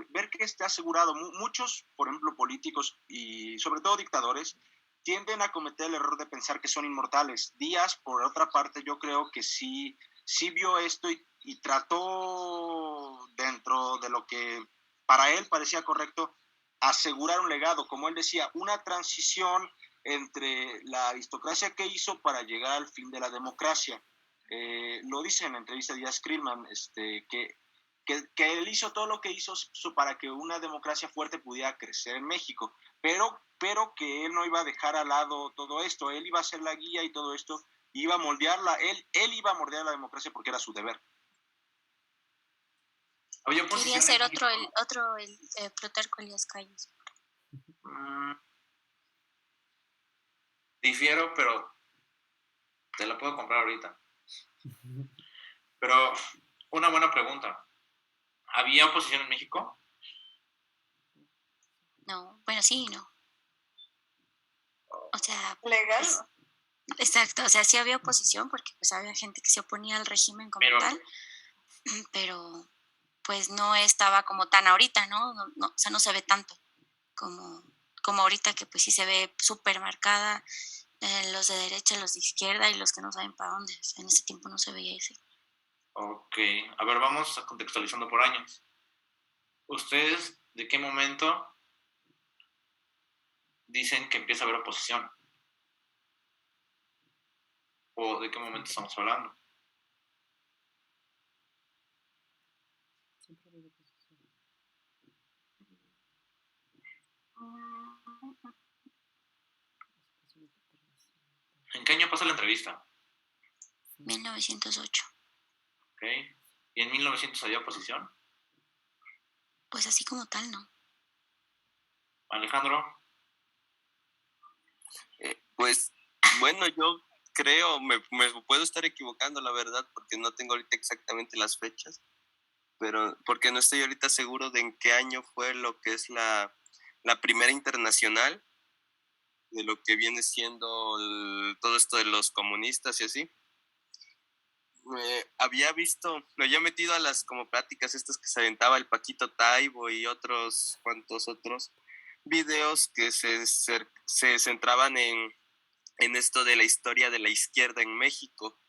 ver que esté asegurado. Muchos, por ejemplo, políticos y sobre todo dictadores, tienden a cometer el error de pensar que son inmortales. Díaz, por otra parte, yo creo que sí vio esto y trató, dentro de lo que para él parecía correcto, asegurar un legado, como él decía, una transición entre la aristocracia que hizo para llegar al fin de la democracia. Lo dice en la entrevista de Díaz Krillman, que él hizo todo lo que hizo para que una democracia fuerte pudiera crecer en México, pero que él no iba a dejar al lado todo esto, él iba a ser la guía y todo esto, iba a moldearla, él iba a moldear la democracia porque era su deber. Quería ser otro Plutarco Elías Calles. Difiero, pero te la puedo comprar ahorita. Pero una buena pregunta. ¿Había oposición en México? No, bueno, sí, no. O sea, legal. Exacto, o sea, sí había oposición porque pues había gente que se oponía al régimen como tal, pero pues no estaba como tan ahorita, ¿no? O sea, no se ve tanto como ahorita, que pues sí se ve súper marcada, los de derecha, los de izquierda y los que no saben para dónde. En ese tiempo no se veía ese. Ok, a ver, vamos contextualizando por años. ¿Ustedes de qué momento dicen que empieza a haber oposición? ¿O de qué momento estamos hablando? ¿En qué año pasa la entrevista? 1908. Ok. ¿Y en 1900 había oposición? Pues así como tal, ¿no? Alejandro. Pues, bueno, yo creo, me puedo estar equivocando, la verdad, porque no tengo ahorita exactamente las fechas, pero porque no estoy ahorita seguro de en qué año fue lo que es la primera internacional, de lo que viene siendo todo esto de los comunistas y así. había metido a las como pláticas estas que se aventaba el Paquito Taibo y otros cuantos otros videos que se centraban en esto de la historia de la izquierda en México.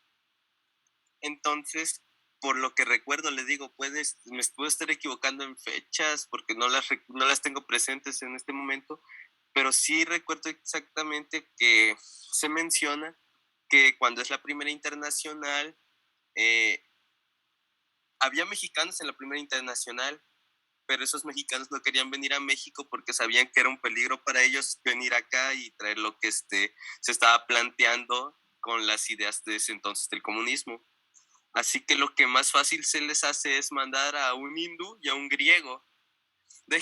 Entonces, por lo que recuerdo, le digo, me puedo estar equivocando en fechas porque no las tengo presentes en este momento, pero sí recuerdo exactamente que se menciona que cuando es la primera internacional, había mexicanos en la primera internacional, pero esos mexicanos no querían venir a México porque sabían que era un peligro para ellos venir acá y traer lo que se estaba planteando con las ideas de ese entonces del comunismo. Así que lo que más fácil se les hace es mandar a un hindú y a un griego.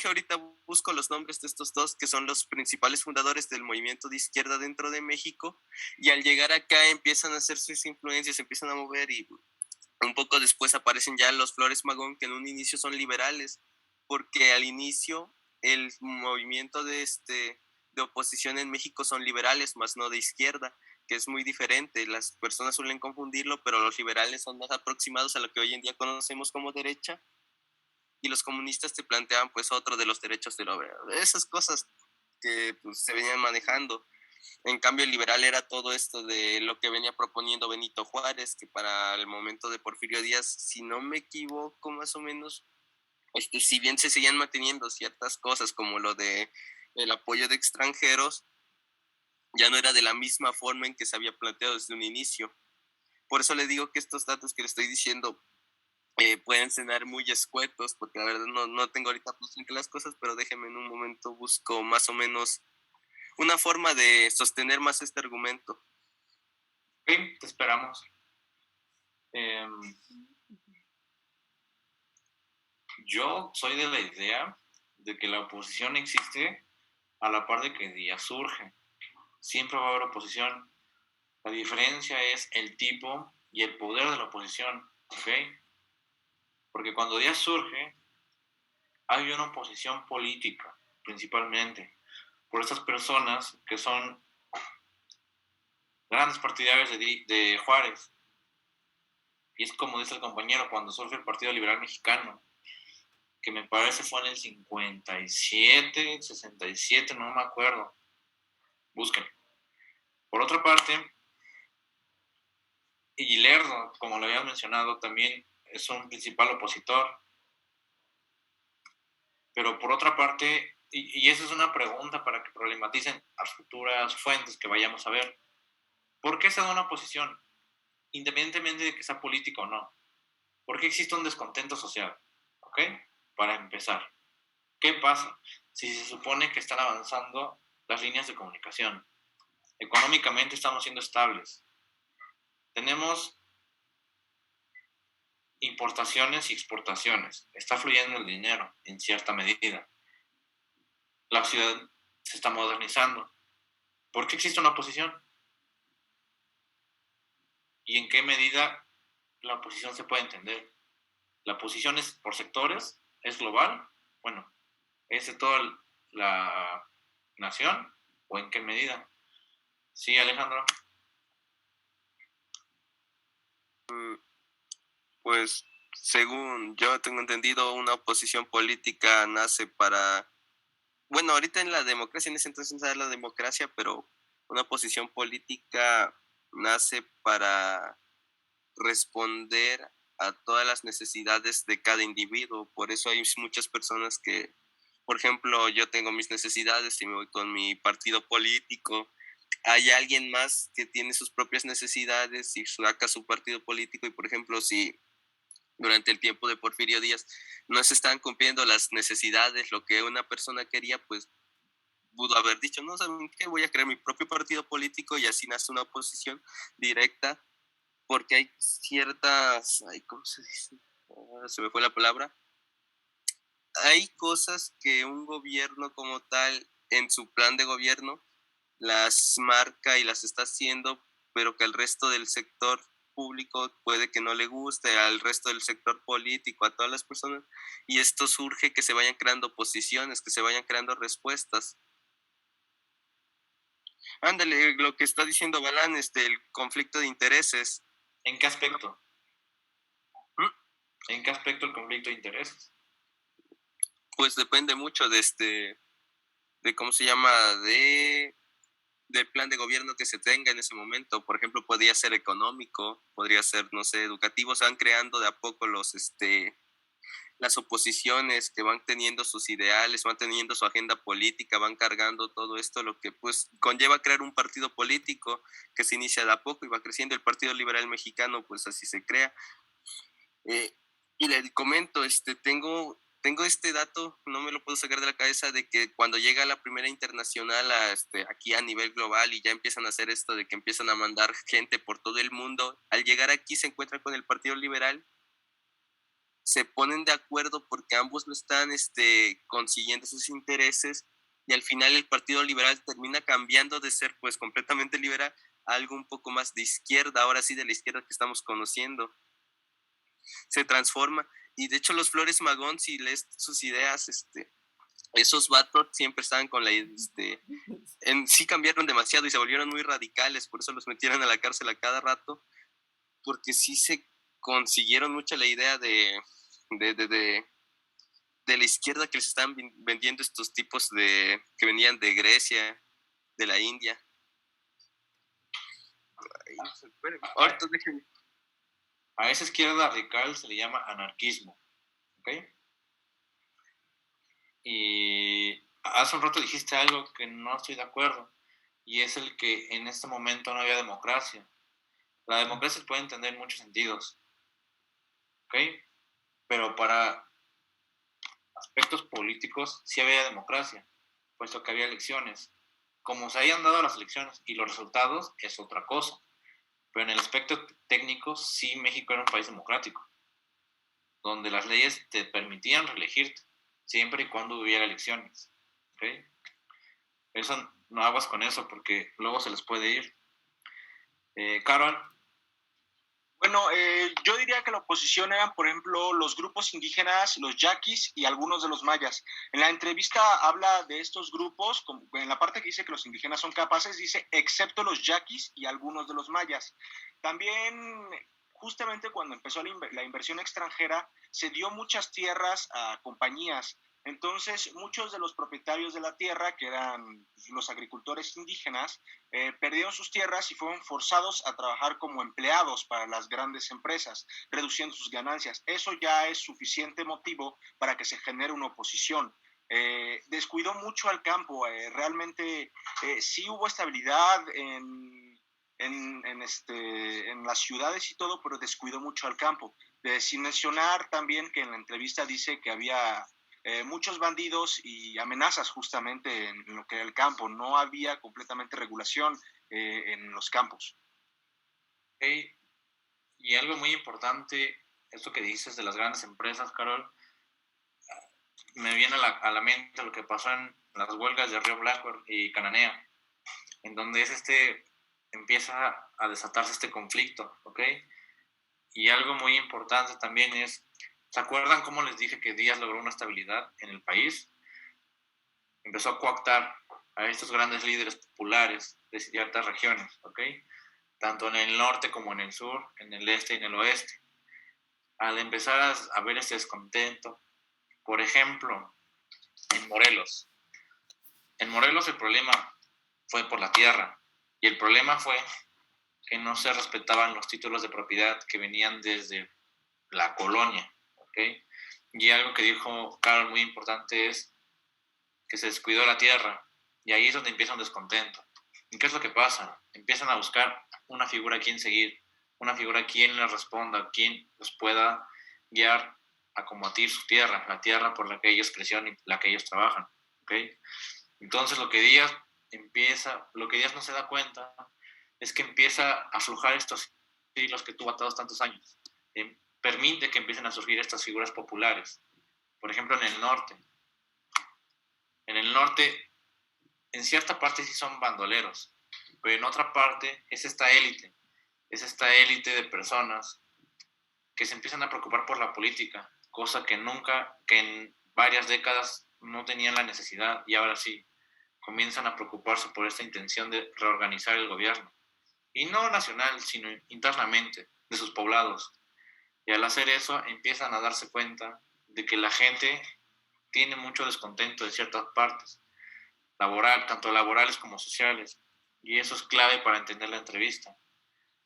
Ahorita busco los nombres de estos dos, que son los principales fundadores del movimiento de izquierda dentro de México, y al llegar acá empiezan a hacer sus influencias, empiezan a mover, y un poco después aparecen ya los Flores Magón, que en un inicio son liberales, porque al inicio el movimiento de oposición en México son liberales, más no de izquierda, que es muy diferente. Las personas suelen confundirlo, pero los liberales son más aproximados a lo que hoy en día conocemos como derecha, y los comunistas te planteaban pues otro de los derechos del obrero, esas cosas que pues, se venían manejando. En cambio, el liberal era todo esto de lo que venía proponiendo Benito Juárez, que para el momento de Porfirio Díaz, si no me equivoco más o menos, si bien se seguían manteniendo ciertas cosas como lo de el apoyo de extranjeros, ya no era de la misma forma en que se había planteado desde un inicio. Por eso le digo que estos datos que le estoy diciendo pueden sonar muy escuetos, porque la verdad no tengo ahorita presente las cosas, pero déjenme en un momento, busco más o menos una forma de sostener más este argumento. Ok, te esperamos. Yo soy de la idea de que la oposición existe a la par de que Díaz surge. Siempre va a haber oposición. La diferencia es el tipo y el poder de la oposición, ¿ok? Porque cuando Díaz surge, hay una oposición política, principalmente, por estas personas que son grandes partidarios de Juárez. Y es como dice el compañero, cuando surge el Partido Liberal Mexicano, que me parece fue en el 57, 67, no me acuerdo. Busquen. Por otra parte, y Lerdo, como lo habías mencionado, también es un principal opositor. Pero por otra parte, y esa es una pregunta para que problematicen a futuras fuentes que vayamos a ver, ¿por qué se da una oposición? Independientemente de que sea político o no. ¿Por qué existe un descontento social? ¿Ok? Para empezar. ¿Qué pasa si se supone que están avanzando las líneas de comunicación? Económicamente estamos siendo estables. Tenemos importaciones y exportaciones. Está fluyendo el dinero en cierta medida. La ciudad se está modernizando. ¿Por qué existe una oposición? ¿Y en qué medida la oposición se puede entender? ¿La oposición es por sectores? ¿Es global? Bueno, ¿es de toda la nación? ¿O en qué medida? Sí, Alejandro. Pues según yo tengo entendido, una oposición política nace para, bueno, ahorita en la democracia, en ese entonces no era la democracia, pero una oposición política nace para responder a todas las necesidades de cada individuo. Por eso hay muchas personas que, por ejemplo, yo tengo mis necesidades y me voy con mi partido político. Hay alguien más que tiene sus propias necesidades y saca su partido político, y por ejemplo, si durante el tiempo de Porfirio Díaz no se estaban cumpliendo las necesidades, lo que una persona quería, pues pudo haber dicho, no, ¿saben qué? Voy a crear mi propio partido político, y así nace una oposición directa, porque hay ciertas, ¿cómo se dice? Se me fue la palabra. Hay cosas que un gobierno como tal, en su plan de gobierno, las marca y las está haciendo, pero que al resto del sector público puede que no le guste, al resto del sector político, a todas las personas, y esto surge que se vayan creando posiciones, que se vayan creando respuestas. Ándale, lo que está diciendo Balán, el conflicto de intereses. ¿En qué aspecto? ¿En qué aspecto el conflicto de intereses? Pues depende mucho de cómo se llama, del plan de gobierno que se tenga en ese momento. Por ejemplo, podría ser económico, podría ser, no sé, educativo. Se van creando de a poco las oposiciones que van teniendo sus ideales, van teniendo su agenda política, van cargando todo esto, lo que pues conlleva crear un partido político que se inicia de a poco y va creciendo. El Partido Liberal Mexicano, pues así se crea. Y le comento, tengo este dato, no me lo puedo sacar de la cabeza, de que cuando llega la primera internacional aquí a nivel global y ya empiezan a hacer esto de que empiezan a mandar gente por todo el mundo, al llegar aquí se encuentran con el Partido Liberal, se ponen de acuerdo porque ambos no están consiguiendo sus intereses y al final el Partido Liberal termina cambiando de ser pues completamente liberal a algo un poco más de izquierda, ahora sí de la izquierda que estamos conociendo. Se transforma. Y de hecho los Flores Magón, si lees sus ideas, esos vatos siempre estaban con sí cambiaron demasiado y se volvieron muy radicales, por eso los metieron a la cárcel a cada rato, porque sí se consiguieron mucho la idea de la izquierda que les estaban vendiendo estos tipos que venían de Grecia, de la India. Ahorita déjenme. A esa izquierda radical se le llama anarquismo, ¿ok? Y hace un rato dijiste algo que no estoy de acuerdo, y es el que en este momento no había democracia. La democracia se puede entender en muchos sentidos, ¿ok? Pero para aspectos políticos sí había democracia, puesto que había elecciones. Como se hayan dado las elecciones y los resultados es otra cosa. Pero en el aspecto técnico, sí, México era un país democrático, donde las leyes te permitían reelegirte, siempre y cuando hubiera elecciones. ¿Okay? Eso, no aguas con eso, porque luego se les puede ir. Carol. Bueno, yo diría que la oposición eran, por ejemplo, los grupos indígenas, los yaquis y algunos de los mayas. En la entrevista habla de estos grupos, como en la parte que dice que los indígenas son capaces, dice excepto los yaquis y algunos de los mayas. También, justamente cuando empezó la inversión extranjera, se dio muchas tierras a compañías. Entonces, muchos de los propietarios de la tierra, que eran los agricultores indígenas, perdieron sus tierras y fueron forzados a trabajar como empleados para las grandes empresas, reduciendo sus ganancias. Eso ya es suficiente motivo para que se genere una oposición. Descuidó mucho al campo. Realmente sí hubo estabilidad en las ciudades y todo, pero descuidó mucho al campo. Sin mencionar también que en la entrevista dice que había muchos bandidos y amenazas justamente en lo que era el campo. No había completamente regulación en los campos. Okay. Y algo muy importante, esto que dices de las grandes empresas, Carol, me viene a la mente lo que pasó en las huelgas de Río Blanco y Cananea, en donde empieza a desatarse este conflicto, ¿ok? Y algo muy importante también es, ¿se acuerdan cómo les dije que Díaz logró una estabilidad en el país? Empezó a cooptar a estos grandes líderes populares de ciertas regiones, ¿ok? Tanto en el norte como en el sur, en el este y en el oeste. Al empezar a ver este descontento, por ejemplo, en Morelos. En Morelos el problema fue por la tierra, y el problema fue que no se respetaban los títulos de propiedad que venían desde la colonia, ¿ok? Y algo que dijo Carol muy importante es que se descuidó la tierra, y ahí es donde empieza un descontento. ¿Y qué es lo que pasa? Empiezan a buscar una figura a quien seguir, una figura a quien les responda, quien los pueda guiar a combatir su tierra, la tierra por la que ellos crecieron y la que ellos trabajan, ¿ok? Entonces lo que Díaz no se da cuenta es que empieza a aflojar estos hilos que tuvo atados tantos años. Permite que empiecen a surgir estas figuras populares. Por ejemplo, en el norte. En el norte, en cierta parte sí son bandoleros, pero en otra parte es esta élite de personas que se empiezan a preocupar por la política, cosa que en varias décadas no tenían la necesidad, y ahora sí comienzan a preocuparse por esta intención de reorganizar el gobierno, y no nacional, sino internamente, de sus poblados. Y al hacer eso empiezan a darse cuenta de que la gente tiene mucho descontento de ciertas partes, tanto laborales como sociales. Y eso es clave para entender la entrevista.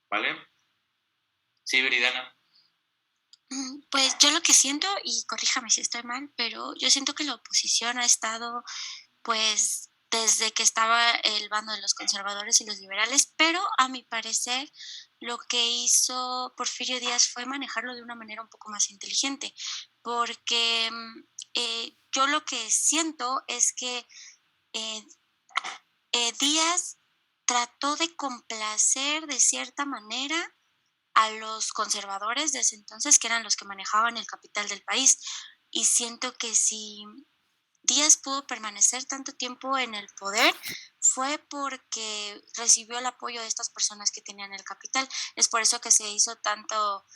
¿Vale? Sí, Viridiana. Pues yo lo que siento, y corríjame si estoy mal, pero yo siento que la oposición ha estado, pues, desde que estaba el bando de los conservadores y los liberales, pero a mi parecer lo que hizo Porfirio Díaz fue manejarlo de una manera un poco más inteligente, porque yo lo que siento es que Díaz trató de complacer de cierta manera a los conservadores de ese entonces, que eran los que manejaban el capital del país. Y siento que si Díaz pudo permanecer tanto tiempo en el poder fue porque recibió el apoyo de estas personas que tenían el capital. Es por eso que se hizo tanto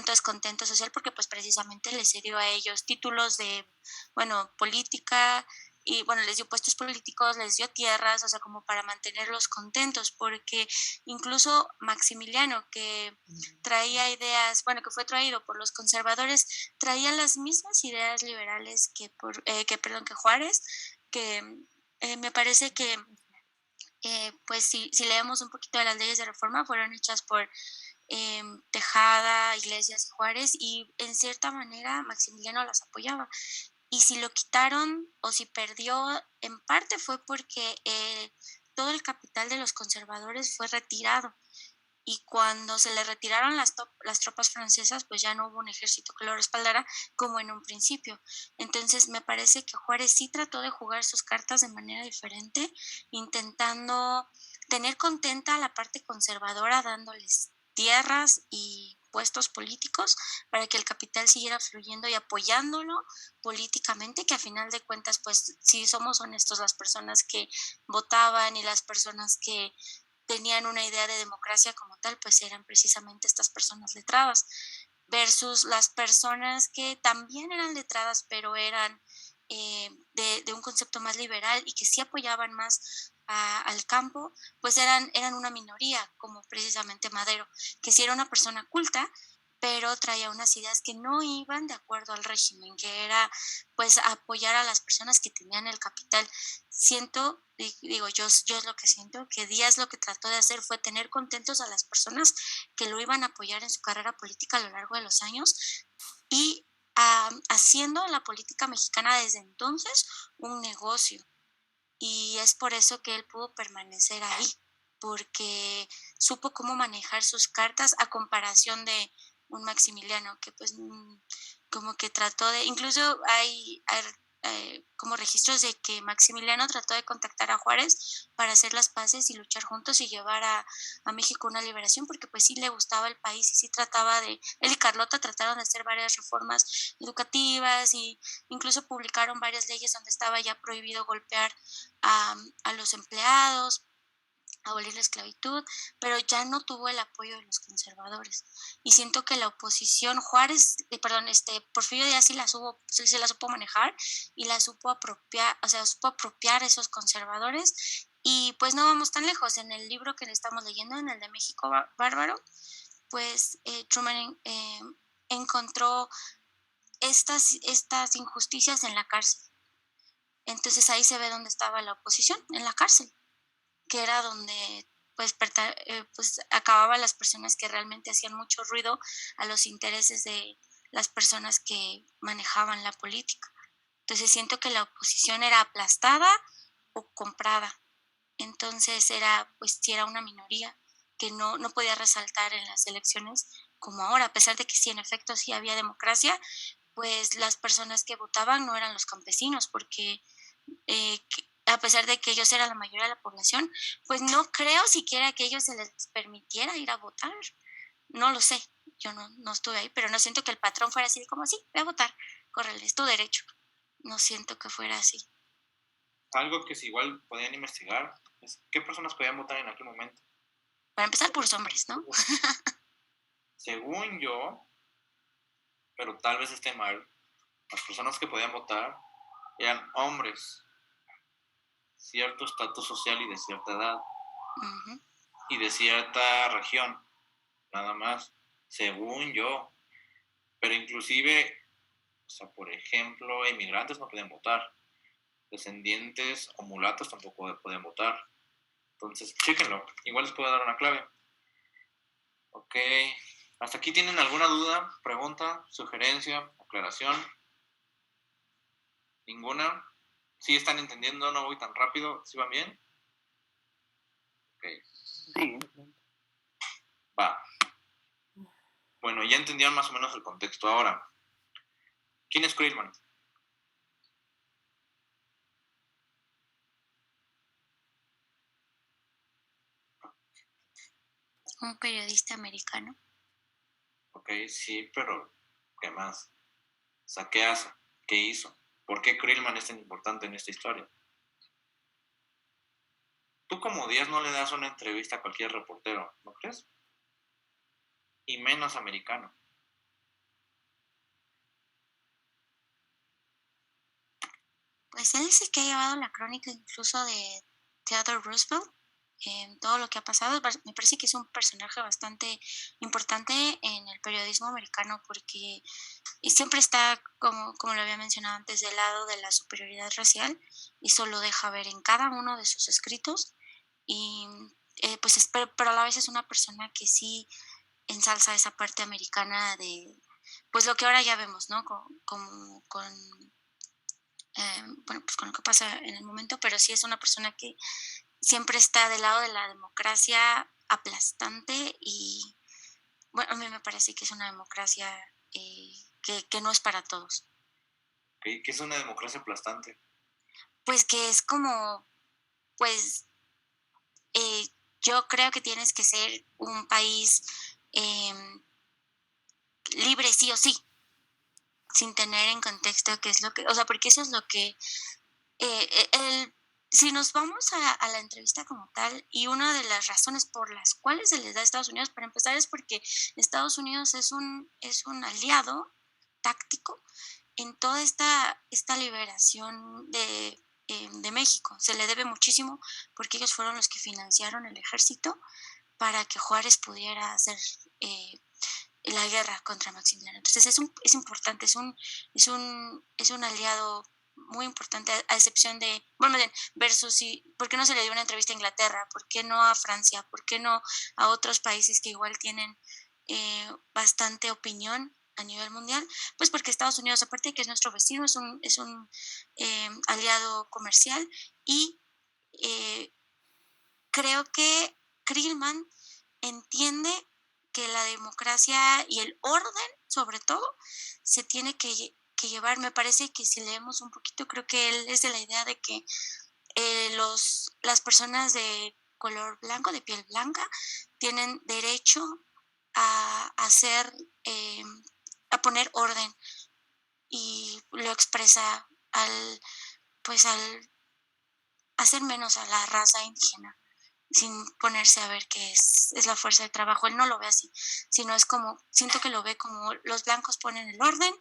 descontento social, porque pues precisamente les dio a ellos títulos de, bueno, política, y bueno, les dio puestos políticos, les dio tierras, o sea, como para mantenerlos contentos, porque incluso Maximiliano, que traía ideas, bueno, que fue traído por los conservadores, traía las mismas ideas liberales que Juárez, que me parece que pues si leemos un poquito de las leyes de reforma, fueron hechas por Tejada, Iglesias y Juárez, y en cierta manera Maximiliano las apoyaba. Y si lo quitaron o si perdió, en parte fue porque todo el capital de los conservadores fue retirado. Y cuando se le retiraron las tropas francesas, pues ya no hubo un ejército que lo respaldara como en un principio. Entonces me parece que Juárez sí trató de jugar sus cartas de manera diferente, intentando tener contenta a la parte conservadora, dándoles tierras y puestos políticos para que el capital siguiera fluyendo y apoyándolo políticamente, que a final de cuentas, pues si somos honestos, las personas que votaban y las personas que tenían una idea de democracia como tal, pues eran precisamente estas personas letradas, versus las personas que también eran letradas, pero eran de un concepto más liberal y que sí apoyaban más al campo, pues eran una minoría, como precisamente Madero, que sí era una persona culta, pero traía unas ideas que no iban de acuerdo al régimen, que era pues apoyar a las personas que tenían el capital. Siento, digo, yo es lo que siento, que Díaz lo que trató de hacer fue tener contentos a las personas que lo iban a apoyar en su carrera política a lo largo de los años y haciendo la política mexicana desde entonces un negocio. Y es por eso que él pudo permanecer ahí, porque supo cómo manejar sus cartas a comparación de un Maximiliano que pues como que trató de, incluso hay como registros de que Maximiliano trató de contactar a Juárez para hacer las paces y luchar juntos y llevar a México una liberación, porque pues sí le gustaba el país y sí trataba de, él y Carlota trataron de hacer varias reformas educativas y incluso publicaron varias leyes donde estaba ya prohibido golpear a los empleados, abolir la esclavitud, pero ya no tuvo el apoyo de los conservadores. Y siento que la oposición, Porfirio Díaz sí se la supo manejar y la supo apropiar, o sea, supo apropiar a esos conservadores. Y pues no vamos tan lejos. En el libro que le estamos leyendo, en el de México Bárbaro, pues Truman encontró estas injusticias en la cárcel. Entonces ahí se ve dónde estaba la oposición, en la cárcel, que era donde pues acababan las personas que realmente hacían mucho ruido a los intereses de las personas que manejaban la política. Entonces siento que la oposición era aplastada o comprada. Entonces sí era una minoría que no podía resaltar en las elecciones como ahora, a pesar de que sí, en efecto, sí había democracia, pues las personas que votaban no eran los campesinos, porque a pesar de que ellos eran la mayoría de la población, pues no creo siquiera que a ellos se les permitiera ir a votar. No lo sé, yo no estuve ahí, pero no siento que el patrón fuera así como, sí, ve a votar, córrele, es tu derecho. No siento que fuera así. Algo que si igual podían investigar es qué personas podían votar en aquel momento. Para empezar, puros hombres, ¿no? Según yo, pero tal vez esté mal, las personas que podían votar eran hombres, cierto estatus social y de cierta edad, y de cierta región, nada más, según yo. Pero inclusive, o sea, por ejemplo, inmigrantes no pueden votar. Descendientes o mulatos tampoco pueden votar. Entonces, chéquenlo. Igual les puedo dar una clave. Ok. ¿Hasta aquí tienen alguna duda, pregunta, sugerencia, aclaración? ¿Ninguna? ¿Sí están entendiendo? ¿No voy tan rápido? ¿Sí van bien? Ok. Sí. Va. Bueno, ya entendían más o menos el contexto ahora. ¿Quién es Krillman? Un periodista americano. Ok, sí, pero ¿qué más? O sea, ¿qué hace? ¿Qué hizo? ¿Por qué Krillman es tan importante en esta historia? Tú como Díaz no le das una entrevista a cualquier reportero, ¿no crees? Y menos americano. Pues él es el que ha llevado la crónica incluso de Theodore Roosevelt, todo lo que ha pasado. Me parece que es un personaje bastante importante en el periodismo americano porque siempre está, como lo había mencionado antes, del lado de la superioridad racial, y eso lo deja ver en cada uno de sus escritos. Y pues pero a la vez es una persona que sí ensalza esa parte americana de pues lo que ahora ya vemos, ¿no? Bueno, pues con lo que pasa en el momento, pero sí es una persona que siempre está del lado de la democracia aplastante y, bueno, a mí me parece que es una democracia que no es para todos. ¿Qué es una democracia aplastante? Pues que es como, pues, yo creo que tienes que ser un país libre sí o sí, sin tener en contexto qué es lo que, o sea, porque eso es lo que si nos vamos a la entrevista como tal, y una de las razones por las cuales se les da a Estados Unidos, para empezar, es porque Estados Unidos es un aliado táctico en toda esta liberación de México. Se le debe muchísimo porque ellos fueron los que financiaron el ejército para que Juárez pudiera hacer la guerra contra Maximiliano. Entonces es importante, es un aliado muy importante, a excepción de, bueno, versus ¿por qué no se le dio una entrevista a Inglaterra? ¿Por qué no a Francia? ¿Por qué no a otros países que igual tienen bastante opinión a nivel mundial? Pues porque Estados Unidos, aparte de que es nuestro vecino, es un aliado comercial, y creo que Krillman entiende que la democracia y el orden, sobre todo, se tiene que llevar. Me parece que si leemos un poquito, creo que él es de la idea de que las personas de color blanco, de piel blanca, tienen derecho a poner orden, y lo expresa al hacer menos a la raza indígena, sin ponerse a ver qué es la fuerza de trabajo. Él no lo ve así, sino es como, siento que lo ve como los blancos ponen el orden,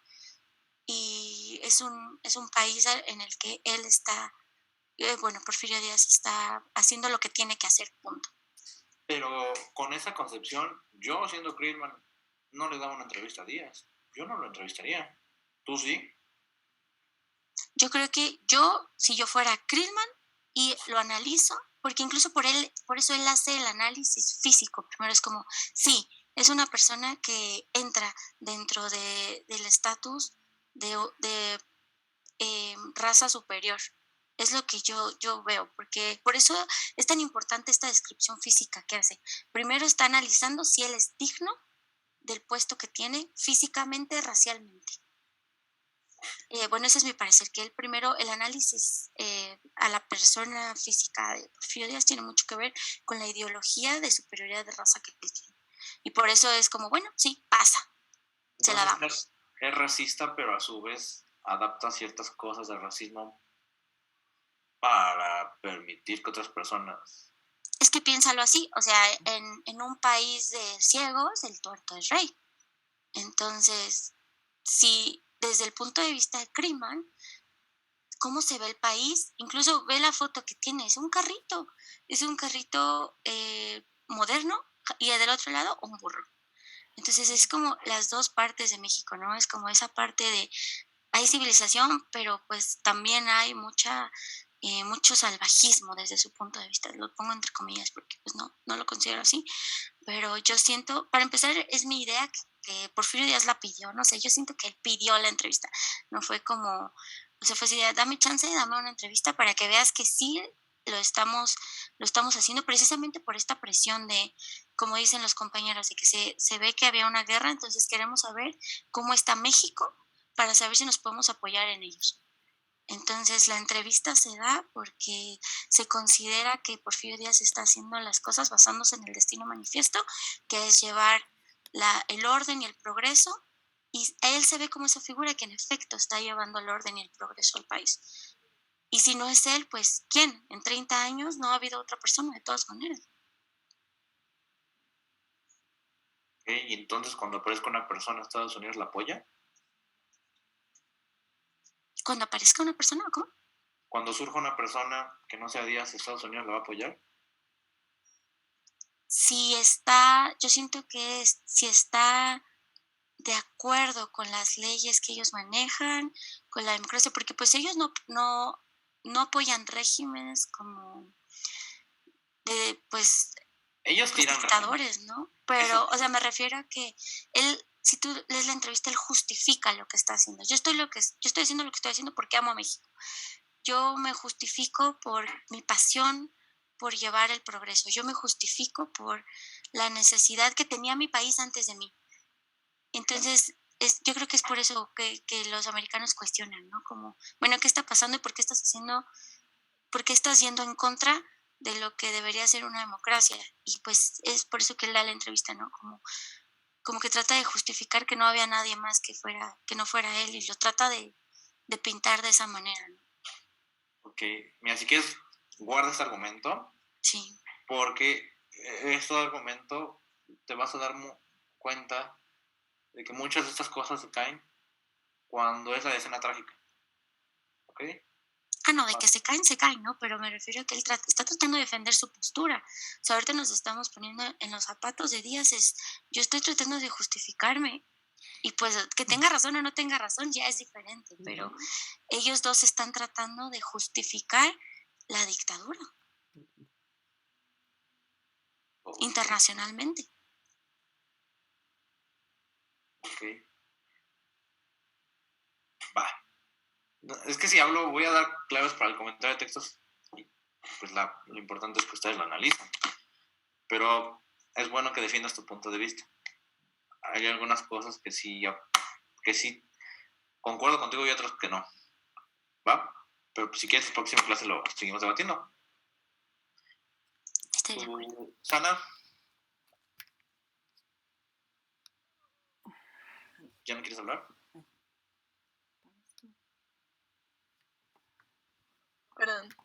y es un país en el que él está, bueno, Porfirio Díaz está haciendo lo que tiene que hacer, punto. Pero con esa concepción, yo siendo Krillman, no le daba una entrevista a Díaz. Yo no lo entrevistaría. ¿Tú sí? Yo creo que si yo fuera Krillman y lo analizo, porque incluso por eso él hace el análisis físico. Primero es como, sí, es una persona que entra dentro del estatus de raza superior. Es lo que yo veo, porque por eso es tan importante esta descripción física que hace. Primero está analizando si él es digno del puesto que tiene físicamente, racialmente. Bueno, ese es mi parecer, que el análisis a la persona física de Porfirio Díaz tiene mucho que ver con la ideología de superioridad de raza que él tiene. Y por eso es como, bueno, sí, pasa, se la damos. Es racista, pero a su vez adapta ciertas cosas del racismo para permitir que otras personas... Es que piénsalo así, o sea, en un país de ciegos, el tuerto es rey. Entonces, si desde el punto de vista de Krillman, cómo se ve el país, incluso ve la foto que tiene, es un carrito moderno, y del otro lado un burro. Entonces es como las dos partes de México, ¿no? Es como esa parte de, hay civilización, pero pues también hay mucho salvajismo desde su punto de vista. Lo pongo entre comillas porque pues no lo considero así, pero yo siento, para empezar, es mi idea que Porfirio Díaz la pidió, no sé, yo siento que él pidió la entrevista, no fue como, o sea, fue así, dame chance, dame una entrevista para que veas que sí lo estamos haciendo precisamente por esta presión de, como dicen los compañeros, de que se ve que había una guerra, entonces queremos saber cómo está México para saber si nos podemos apoyar en ellos. Entonces la entrevista se da porque se considera que Porfirio Díaz está haciendo las cosas basándose en el destino manifiesto, que es llevar el orden y el progreso, y él se ve como esa figura que en efecto está llevando el orden y el progreso al país. Y si no es él, pues ¿quién? En 30 años no ha habido otra persona, de todas maneras. Y entonces cuando aparezca una persona en Estados Unidos, ¿la apoya? Cuando aparezca una persona, ¿cómo? Cuando surja una persona que no sea Díaz, ¿Estados Unidos la va a apoyar? Yo siento que si está de acuerdo con las leyes que ellos manejan, con la democracia, porque pues ellos no apoyan regímenes como de, pues, ellos tiran dictadores, ¿no? Pero, o sea, me refiero a que él, si tú lees la entrevista, él justifica lo que está haciendo. Yo estoy haciendo lo que estoy haciendo porque amo a México. Yo me justifico por mi pasión por llevar el progreso. Yo me justifico por la necesidad que tenía mi país antes de mí. Entonces, yo creo que es por eso que los americanos cuestionan, ¿no? Como, bueno, ¿qué está pasando y por qué estás yendo en contra de lo que debería ser una democracia? Y pues es por eso que él da la entrevista, ¿no? Como que trata de justificar que no había nadie más que no fuera él, y lo trata de pintar de esa manera, ¿no? Ok, mira, si quieres, guarda este argumento. Sí. Porque este argumento te vas a dar cuenta de que muchas de estas cosas se caen cuando es la escena trágica. ¿Ok? No, de que se caen, ¿no? Pero me refiero a que él está tratando de defender su postura. O sea, ahorita nos estamos poniendo en los zapatos de Díaz, yo estoy tratando de justificarme. Y pues que tenga razón o no tenga razón ya es diferente, pero ellos dos están tratando de justificar la dictadura internacionalmente. Ok. Va. Es que si hablo, voy a dar claves para el comentario de textos. Y pues lo importante es que ustedes lo analicen. Pero es bueno que defiendas tu punto de vista. Hay algunas cosas que sí concuerdo contigo y otras que no. ¿Va? Pero pues, si quieres, en la próxima clase lo seguimos debatiendo. Sana. ¿Ya no quieres hablar? Perdón.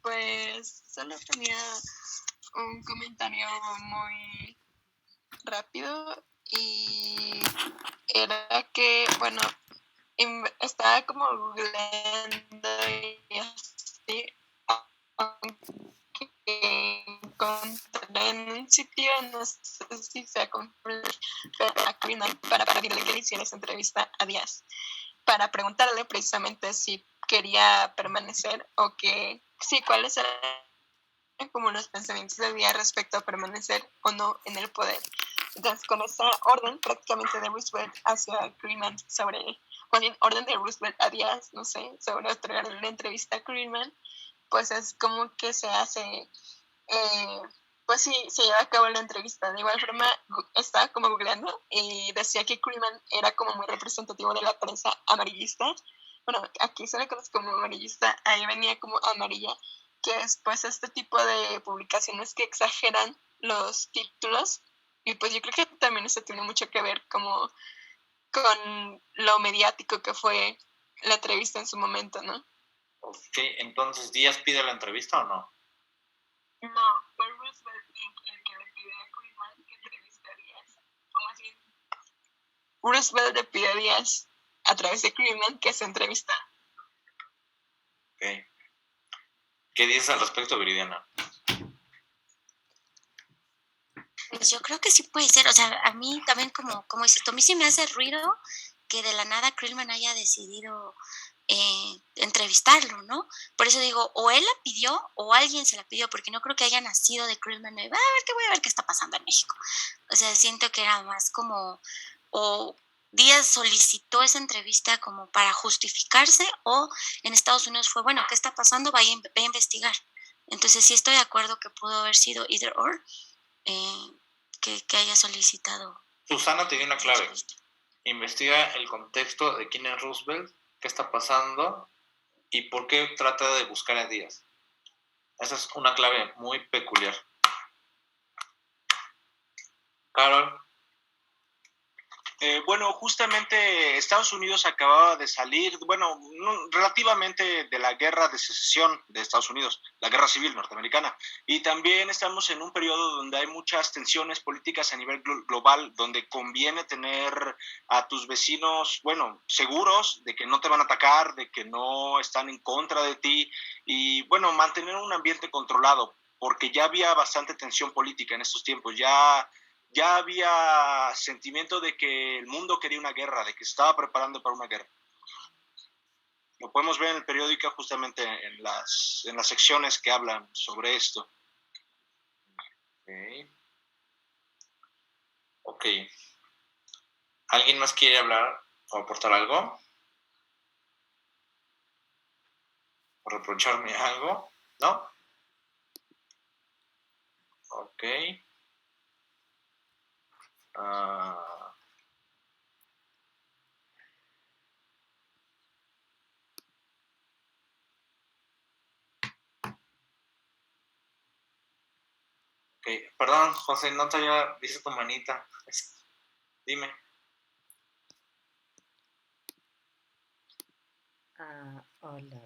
Pues solo tenía un comentario muy rápido y era que, bueno, estaba como googleando y así, aunque encontré en un sitio, no sé si sea confiable, pero para pedirle que le hiciera esa entrevista a Díaz, para preguntarle precisamente si quería permanecer o que, sí, cuáles eran como los pensamientos de Díaz respecto a permanecer o no en el poder. Entonces, con esa orden prácticamente de Roosevelt hacia Greenman orden de Roosevelt a Díaz, no sé, sobre otorgar una entrevista a Greenman, pues es como que se hace, pues sí, se lleva a cabo la entrevista. De igual forma, estaba como googleando y decía que Greenman era como muy representativo de la prensa amarillista. Bueno, aquí se le conoce como amarillista, ahí venía como amarilla, que es pues este tipo de publicaciones que exageran los títulos, y pues yo creo que también eso tiene mucho que ver como con lo mediático que fue la entrevista en su momento, ¿no? Ok, entonces, ¿Díaz pide la entrevista o no? No, fue Roosevelt el que le pide a Greenman que entreviste a Díaz. ¿Cómo así? Roosevelt le pide a Díaz a través de Greenman que se entrevista. Ok. ¿Qué dices al respecto, Viridiana? Pues yo creo que sí puede ser, o sea, a mí también como dices, tú, a mí sí me hace ruido que de la nada Krillman haya decidido entrevistarlo, ¿no? Por eso digo, o él la pidió o alguien se la pidió, porque no creo que haya nacido de Krillman, voy a ver qué está pasando en México. O sea, siento que era más como, o Díaz solicitó esa entrevista como para justificarse, o en Estados Unidos fue, bueno, ¿qué está pasando? Vaya a investigar. Entonces sí estoy de acuerdo que pudo haber sido either or, que haya solicitado. Susana te dio una clave. Investiga el contexto de quién es Roosevelt, qué está pasando y por qué trata de buscar a Díaz. Esa es una clave muy peculiar. Carol. Bueno, justamente Estados Unidos acababa de salir, relativamente de la guerra de secesión de Estados Unidos, la guerra civil norteamericana, y también estamos en un periodo donde hay muchas tensiones políticas a nivel global, donde conviene tener a tus vecinos, seguros de que no te van a atacar, de que no están en contra de ti, y mantener un ambiente controlado, porque ya había bastante tensión política en estos tiempos, ya había sentimiento de que el mundo quería una guerra, de que se estaba preparando para una guerra. Lo podemos ver en el periódico justamente en las secciones que hablan sobre esto. Ok. ¿Alguien más quiere hablar o aportar algo? ¿O reprocharme algo? ¿No? Ok. Ok, perdón, José, no te había visto tu manita. Dime. Hola.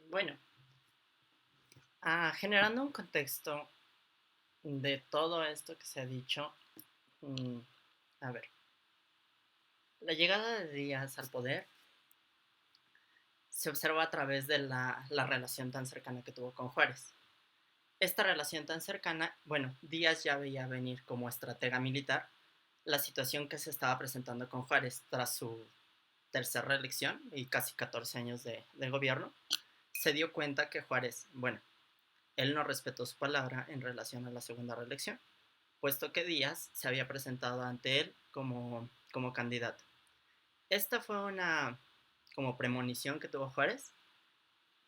Bueno, generando un contexto de todo esto que se ha dicho, a ver, la llegada de Díaz al poder se observa a través de la relación tan cercana que tuvo con Juárez. Esta relación tan cercana, Díaz ya veía venir como estratega militar la situación que se estaba presentando con Juárez tras su tercera reelección y casi 14 años de gobierno. Se dio cuenta que Juárez, él no respetó su palabra en relación a la segunda reelección, puesto que Díaz se había presentado ante él como candidato. Esta fue una como premonición que tuvo Juárez.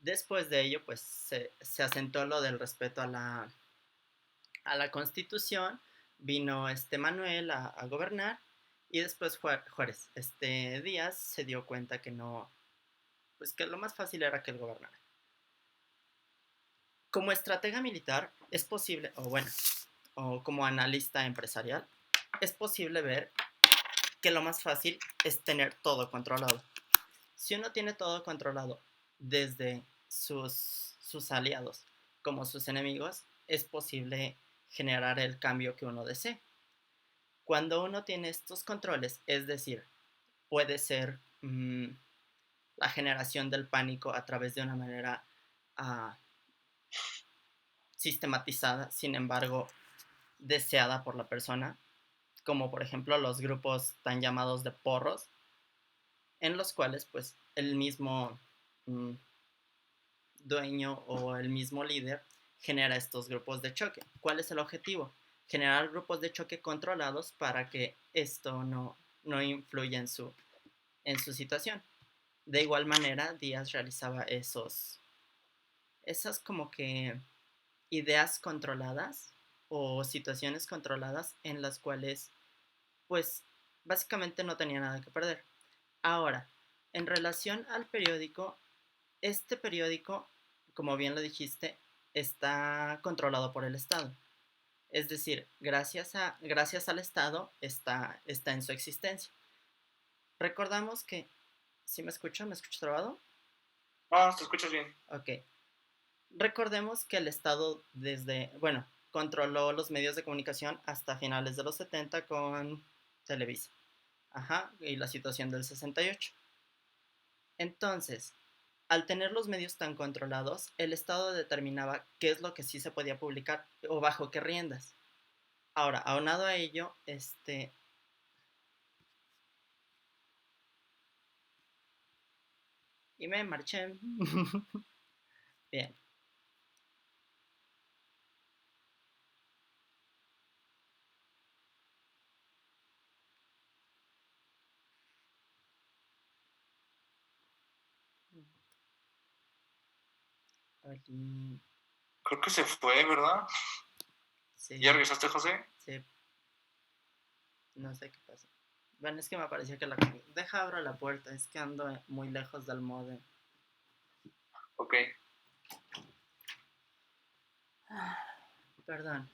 Después de ello, pues se asentó lo del respeto a la Constitución, vino Manuel a gobernar, y después Juárez, Díaz se dio cuenta que no, pues que lo más fácil era que él gobernara. Como estratega militar es posible, o como analista empresarial, es posible ver que lo más fácil es tener todo controlado. Si uno tiene todo controlado desde sus aliados como sus enemigos, es posible generar el cambio que uno desee. Cuando uno tiene estos controles, es decir, puede ser la generación del pánico a través de una manera sistematizada, sin embargo, deseada por la persona, como por ejemplo los grupos tan llamados de porros, en los cuales pues el mismo dueño o el mismo líder genera estos grupos de choque. ¿Cuál es el objetivo? Generar grupos de choque controlados para que esto no influya en su situación. De igual manera, Díaz realizaba esas como que ideas controladas o situaciones controladas en las cuales pues básicamente no tenía nada que perder. Ahora, en relación al periódico, este periódico, como bien lo dijiste, está controlado por el Estado. Es decir, gracias al Estado está en su existencia. Recordamos que... ¿Sí me escucho? ¿Me escucho trabado? No, te escuchas bien. Ok. Recordemos que el Estado controló los medios de comunicación hasta finales de los 70 con Televisa. Y la situación del 68. Entonces, al tener los medios tan controlados, el Estado determinaba qué es lo que sí se podía publicar o bajo qué riendas. Ahora, aunado a ello, y me marché. Bien. Creo que se fue, ¿verdad? Sí. ¿Ya regresaste, José? Sí. No sé qué pasa. Bueno, es que me parecía que Deja abro la puerta, es que ando muy lejos del modem. Ok. Perdón.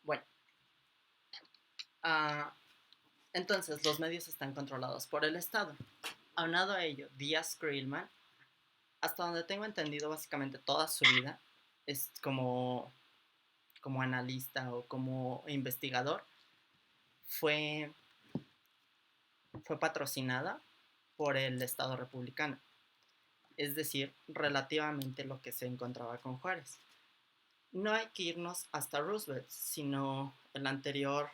Bueno. Entonces, los medios están controlados por el Estado. Aunado a ello, Díaz Creelman, hasta donde tengo entendido básicamente toda su vida, es como analista o como investigador, fue patrocinada por el Estado republicano. Es decir, relativamente lo que se encontraba con Juárez. No hay que irnos hasta Roosevelt, sino el anterior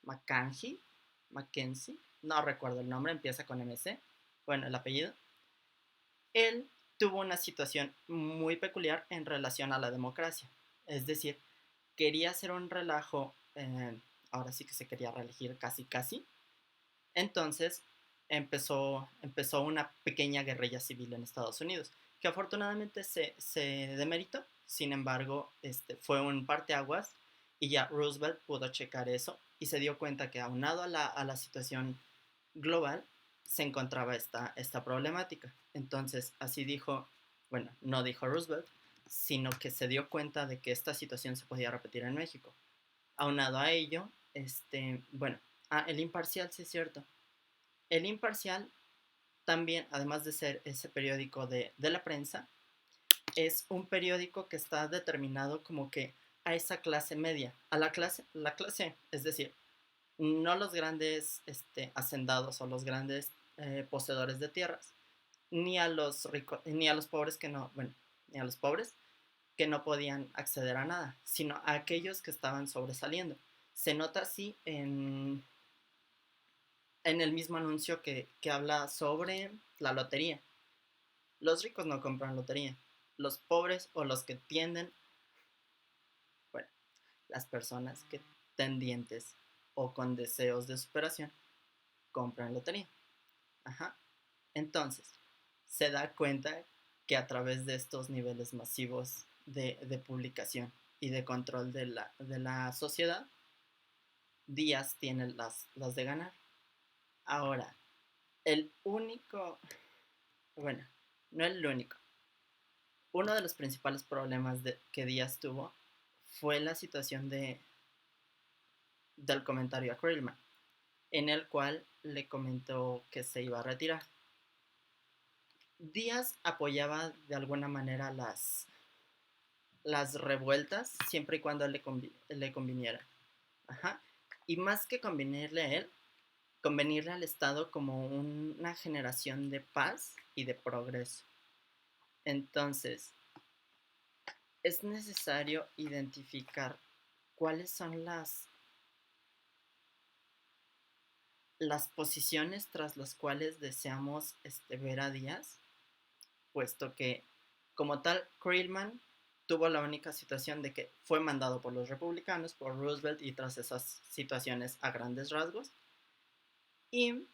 Mackenzie, no recuerdo el nombre, empieza con MC, bueno, el apellido. Él tuvo una situación muy peculiar en relación a la democracia, es decir, quería hacer un relajo, ahora sí que se quería reelegir casi, entonces empezó una pequeña guerrilla civil en Estados Unidos, que afortunadamente se demeritó. Sin embargo, fue un parteaguas y ya Roosevelt pudo checar eso y se dio cuenta que aunado a la situación global se encontraba esta problemática. Entonces, así dijo, bueno, no dijo Roosevelt, sino que se dio cuenta de que esta situación se podía repetir en México. Aunado a ello, bueno, El Imparcial, sí es cierto. El Imparcial también, además de ser ese periódico de la prensa, es un periódico que está determinado como que a esa clase media, a la clase, es decir, no los grandes hacendados o los grandes poseedores de tierras, ni a los ricos, ni a los pobres que no, bueno, ni a los pobres que no podían acceder a nada, sino a aquellos que estaban sobresaliendo. Se nota así en el mismo anuncio que habla sobre la lotería. Los ricos no compran lotería. Los pobres o los que tienden, bueno, las personas que tendientes o con deseos de superación compran lotería. Ajá. Entonces, se da cuenta que a través de estos niveles masivos de publicación y de control de la sociedad, Díaz tiene las de ganar. Ahora, el único, bueno, no el único, uno de los principales problemas que Díaz tuvo fue la situación del comentario a Creelman, en el cual le comentó que se iba a retirar. Díaz apoyaba de alguna manera las revueltas siempre y cuando le conviniera. Ajá. Y más que convenirle a él, convenirle al Estado como una generación de paz y de progreso. Entonces, es necesario identificar cuáles son las posiciones tras las cuales deseamos ver a Díaz, puesto que, como tal, Creelman tuvo la única situación de que fue mandado por los republicanos, por Roosevelt, y tras esas situaciones a grandes rasgos. Y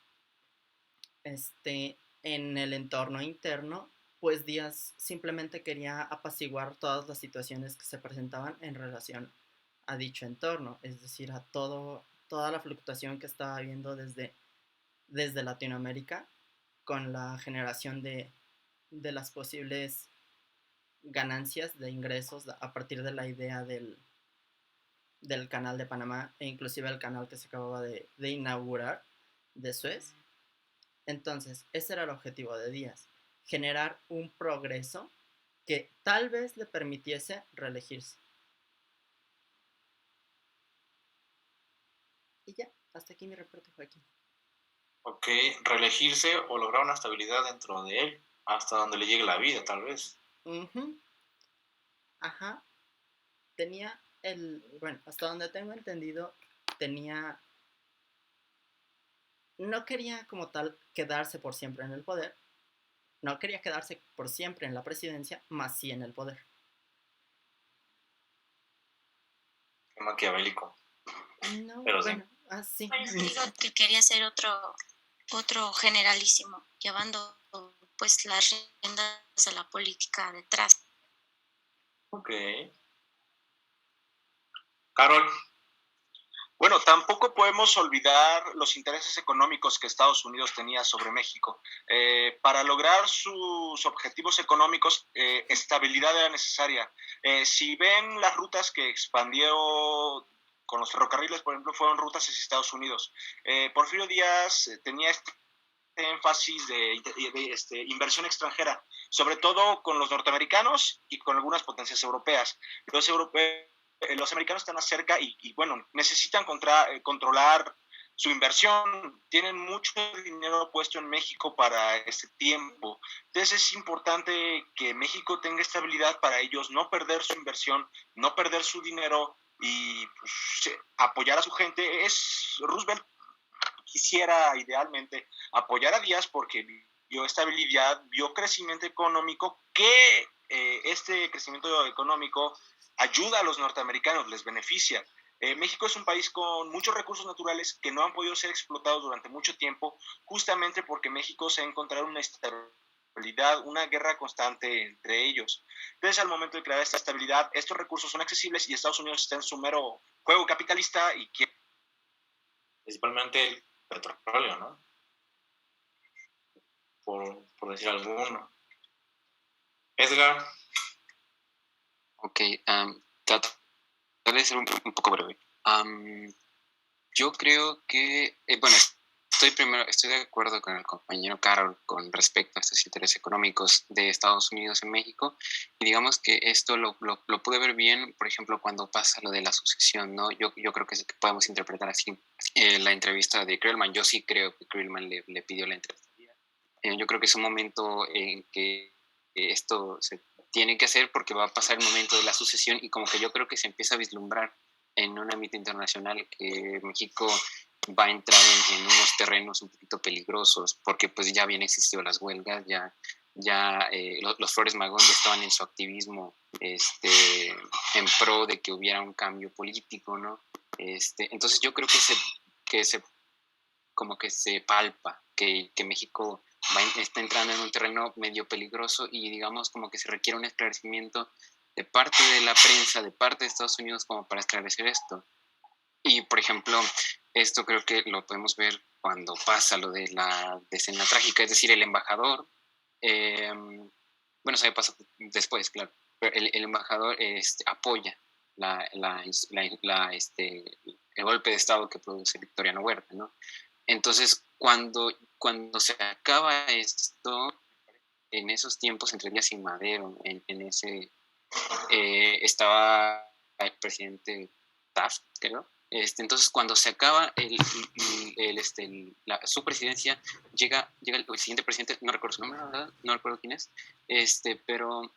en el entorno interno, pues Díaz simplemente quería apaciguar todas las situaciones que se presentaban en relación a dicho entorno, es decir, a toda la fluctuación que estaba habiendo desde Latinoamérica con la generación de las posibles ganancias de ingresos a partir de la idea del canal de Panamá e inclusive el canal que se acababa de inaugurar de Suez. Entonces, ese era el objetivo de Díaz, generar un progreso que tal vez le permitiese reelegirse. Y ya, hasta aquí mi reporte, Joaquín. Ok, reelegirse o lograr una estabilidad dentro de él, hasta donde le llegue la vida, tal vez. Ujú. Ajá. Bueno, hasta donde tengo entendido, no quería como tal quedarse por siempre en el poder, no quería quedarse por siempre en la presidencia, más sí en el poder. Qué maquiavélico. No, Pero bueno, sí. así. Por eso digo que quería ser otro generalísimo, llevando pues las riendas de la política detrás. Ok. Carol. Bueno, tampoco podemos olvidar los intereses económicos que Estados Unidos tenía sobre México. Para lograr sus objetivos económicos, estabilidad era necesaria. Si ven las rutas que expandió con los ferrocarriles, por ejemplo, fueron rutas hacia Estados Unidos. Porfirio Díaz tenía este énfasis de inversión extranjera, sobre todo con los norteamericanos y con algunas potencias europeas. Los americanos están más cerca y bueno, necesitan controlar su inversión, tienen mucho dinero puesto en México para este tiempo. Entonces es importante que México tenga estabilidad para ellos, no perder su inversión, no perder su dinero y pues, apoyar a su gente. Roosevelt quisiera idealmente apoyar a Díaz porque vio estabilidad, vio crecimiento económico, que este crecimiento económico ayuda a los norteamericanos, les beneficia. México es un país con muchos recursos naturales que no han podido ser explotados durante mucho tiempo, justamente porque México se ha encontrado una estabilidad, una guerra constante entre ellos. Entonces, al momento de crear esta estabilidad, estos recursos son accesibles y Estados Unidos está en su mero juego capitalista y quiere principalmente el petróleo, ¿no? Por decir alguno. Edgar. Ok, trataré de ser un poco breve. Yo creo que, bueno, estoy de acuerdo con el compañero Carol con respecto a estos intereses económicos de Estados Unidos en México, y digamos que esto lo pude ver bien, por ejemplo, cuando pasa lo de la sucesión, ¿no? Yo creo que podemos interpretar así la entrevista de Krellman. Yo sí creo que Krellman le pidió la entrevista. Yo creo que es un momento en que esto se tiene que hacer porque va a pasar el momento de la sucesión, y como que yo creo que se empieza a vislumbrar en un ámbito internacional que México va a entrar en unos terrenos un poquito peligrosos, porque pues ya habían existido las huelgas, los Flores Magón ya estaban en su activismo en pro de que hubiera un cambio político, ¿no? Entonces yo creo que como que se palpa que México está entrando en un terreno medio peligroso, y digamos como que se requiere un esclarecimiento de parte de la prensa, de parte de Estados Unidos, como para esclarecer esto. Y, por ejemplo, esto creo que lo podemos ver cuando pasa lo de la escena trágica, es decir, el embajador, bueno, se pasa después, claro, pero el embajador apoya el golpe de Estado que produce Victoriano Huerta, ¿no? Entonces, cuando se acaba esto, en esos tiempos entre Díaz y Madero, estaba el presidente Taft, creo. Entonces, cuando se acaba su presidencia, llega el siguiente presidente, no recuerdo su nombre, la verdad, no recuerdo quién es, pero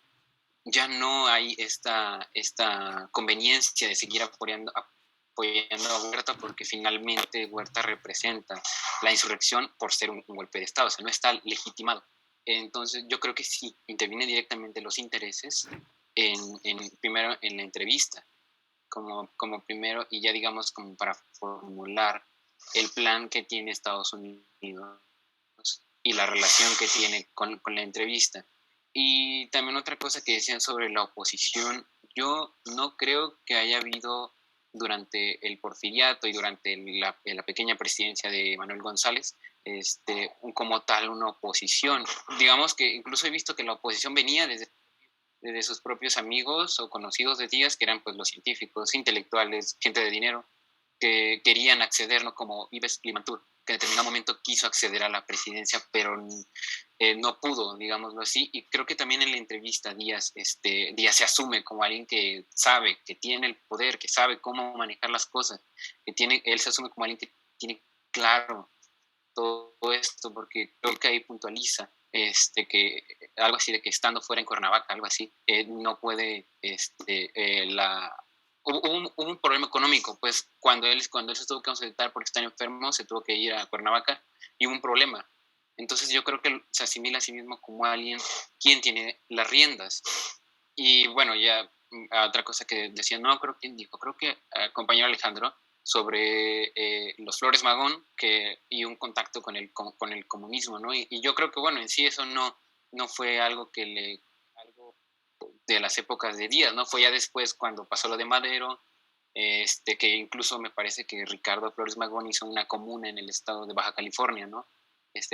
ya no hay esta conveniencia de seguir apoyando a Huerta, porque finalmente Huerta representa la insurrección por ser un golpe de Estado, o sea, no está legitimado. Entonces yo creo que sí interviene directamente los intereses primero en la entrevista, como primero, y ya digamos como para formular el plan que tiene Estados Unidos y la relación que tiene con la entrevista. Y también otra cosa que decían sobre la oposición, yo no creo que haya habido durante el porfiriato y durante la pequeña presidencia de Manuel González, como tal una oposición. Digamos que incluso he visto que la oposición venía desde sus propios amigos o conocidos de Díaz, que eran pues los científicos, intelectuales, gente de dinero, que querían acceder, ¿no? Como Ives Limantur, que en determinado momento quiso acceder a la presidencia, pero no pudo, digámoslo así. Y creo que también en la entrevista Díaz se asume como alguien que sabe, que tiene el poder, que sabe cómo manejar las cosas, él se asume como alguien que tiene claro todo esto, porque creo que ahí puntualiza que algo así de que estando fuera en Cuernavaca, algo así, no puede, hubo un problema económico, pues cuando él se tuvo que ausentar porque está enfermo, se tuvo que ir a Cuernavaca y hubo un problema. Entonces yo creo que se asimila a sí mismo como alguien quien tiene las riendas. Y bueno, ya otra cosa que decía, no creo que dijo, creo que compañero Alejandro, sobre los Flores Magón y un contacto con el comunismo, ¿no? Y yo creo que, bueno, en sí eso no fue algo algo de las épocas de Díaz, ¿no? Fue ya después cuando pasó lo de Madero, que incluso me parece que Ricardo Flores Magón hizo una comuna en el estado de Baja California, ¿no?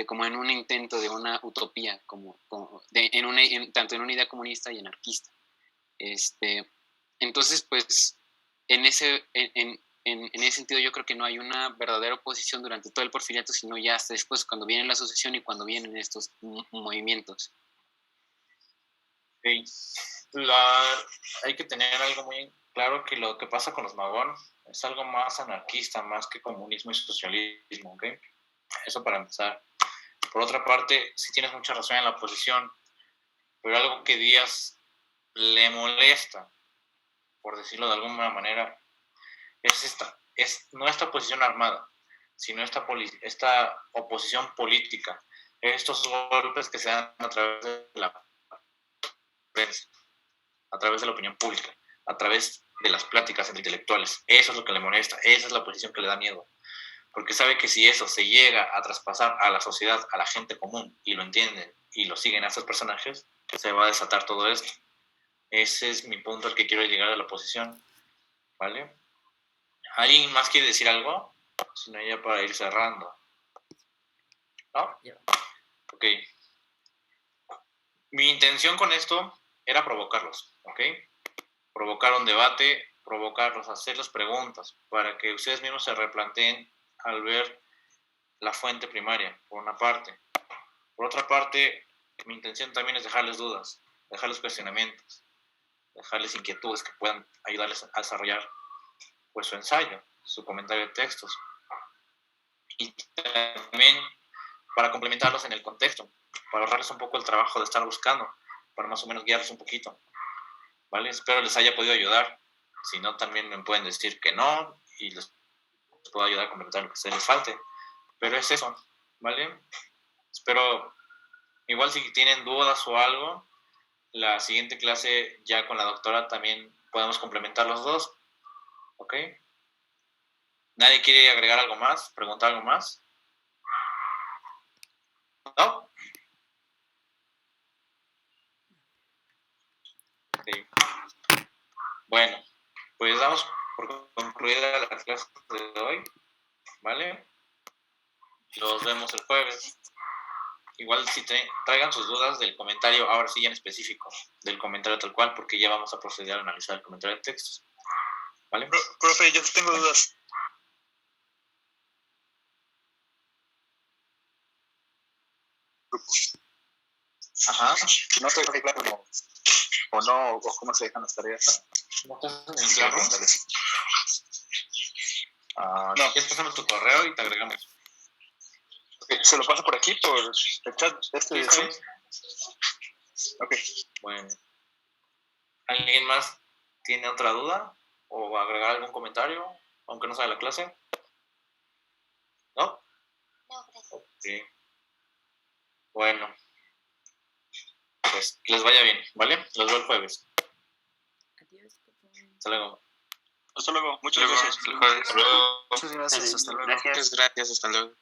Como en un intento de una utopía, tanto en una idea comunista y anarquista. Entonces, pues, en ese sentido yo creo que no hay una verdadera oposición durante todo el porfiriato, sino ya hasta después, cuando viene la asociación y cuando vienen estos movimientos. Okay. Hay que tener algo muy claro, que lo que pasa con los Magón es algo más anarquista, más que comunismo y socialismo, ¿ok? Eso para empezar. Por otra parte, sí tienes mucha razón en la oposición, pero algo que Díaz le molesta, por decirlo de alguna manera, es no esta oposición armada, sino esta oposición política, estos golpes que se dan a través de la prensa, a través de la opinión pública, a través de las pláticas entre intelectuales. Eso es lo que le molesta, esa es la oposición que le da miedo, porque sabe que si eso se llega a traspasar a la sociedad, a la gente común, y lo entienden y lo siguen a estos personajes, se va a desatar todo esto. Ese es mi punto al que quiero llegar a la oposición, ¿vale? ¿Alguien más quiere decir algo? Si no, ya para ir cerrando. ¿No? Ok. Mi intención con esto era provocarlos, ¿ok? Provocar un debate, provocarlos, hacerles preguntas, para que ustedes mismos se replanteen al ver la fuente primaria, por una parte. Por otra parte, mi intención también es dejarles dudas, dejarles cuestionamientos, dejarles inquietudes que puedan ayudarles a desarrollar pues su ensayo, su comentario de textos. Y también para complementarlos en el contexto, para ahorrarles un poco el trabajo de estar buscando, para más o menos guiarlos un poquito, ¿vale? Espero les haya podido ayudar. Si no, también me pueden decir que no y les puedo ayudar a complementar lo que se les falte. Pero es eso, ¿vale? Espero, igual si tienen dudas o algo, la siguiente clase ya con la doctora también podemos complementar los dos, ¿ok? ¿Nadie quiere agregar algo más? ¿Preguntar algo más? ¿No? Okay. Bueno, pues damos por concluida la clase de hoy, ¿vale? Los vemos el jueves. Igual si traigan sus dudas del comentario, ahora sí ya en específico, del comentario tal cual, porque ya vamos a proceder a analizar el comentario de textos, ¿vale? Profe, yo tengo dudas. Ajá. No estoy muy claro o no, o cómo se dejan las tareas. ¿No estás en claro? No, quieres pasarme tu correo y te agregamos. Okay, se lo paso por aquí, por el chat. Sí. Ok. Bueno. ¿Alguien más tiene otra duda? ¿O agregar algún comentario? Aunque no sea de la clase. ¿No? No, gracias. Sí. Bueno. Pues que les vaya bien, ¿vale? Los veo el jueves. Adiós. Hasta luego. Hasta luego. Muchas gracias. Muchas gracias. Hasta luego. Muchas gracias. Hasta luego.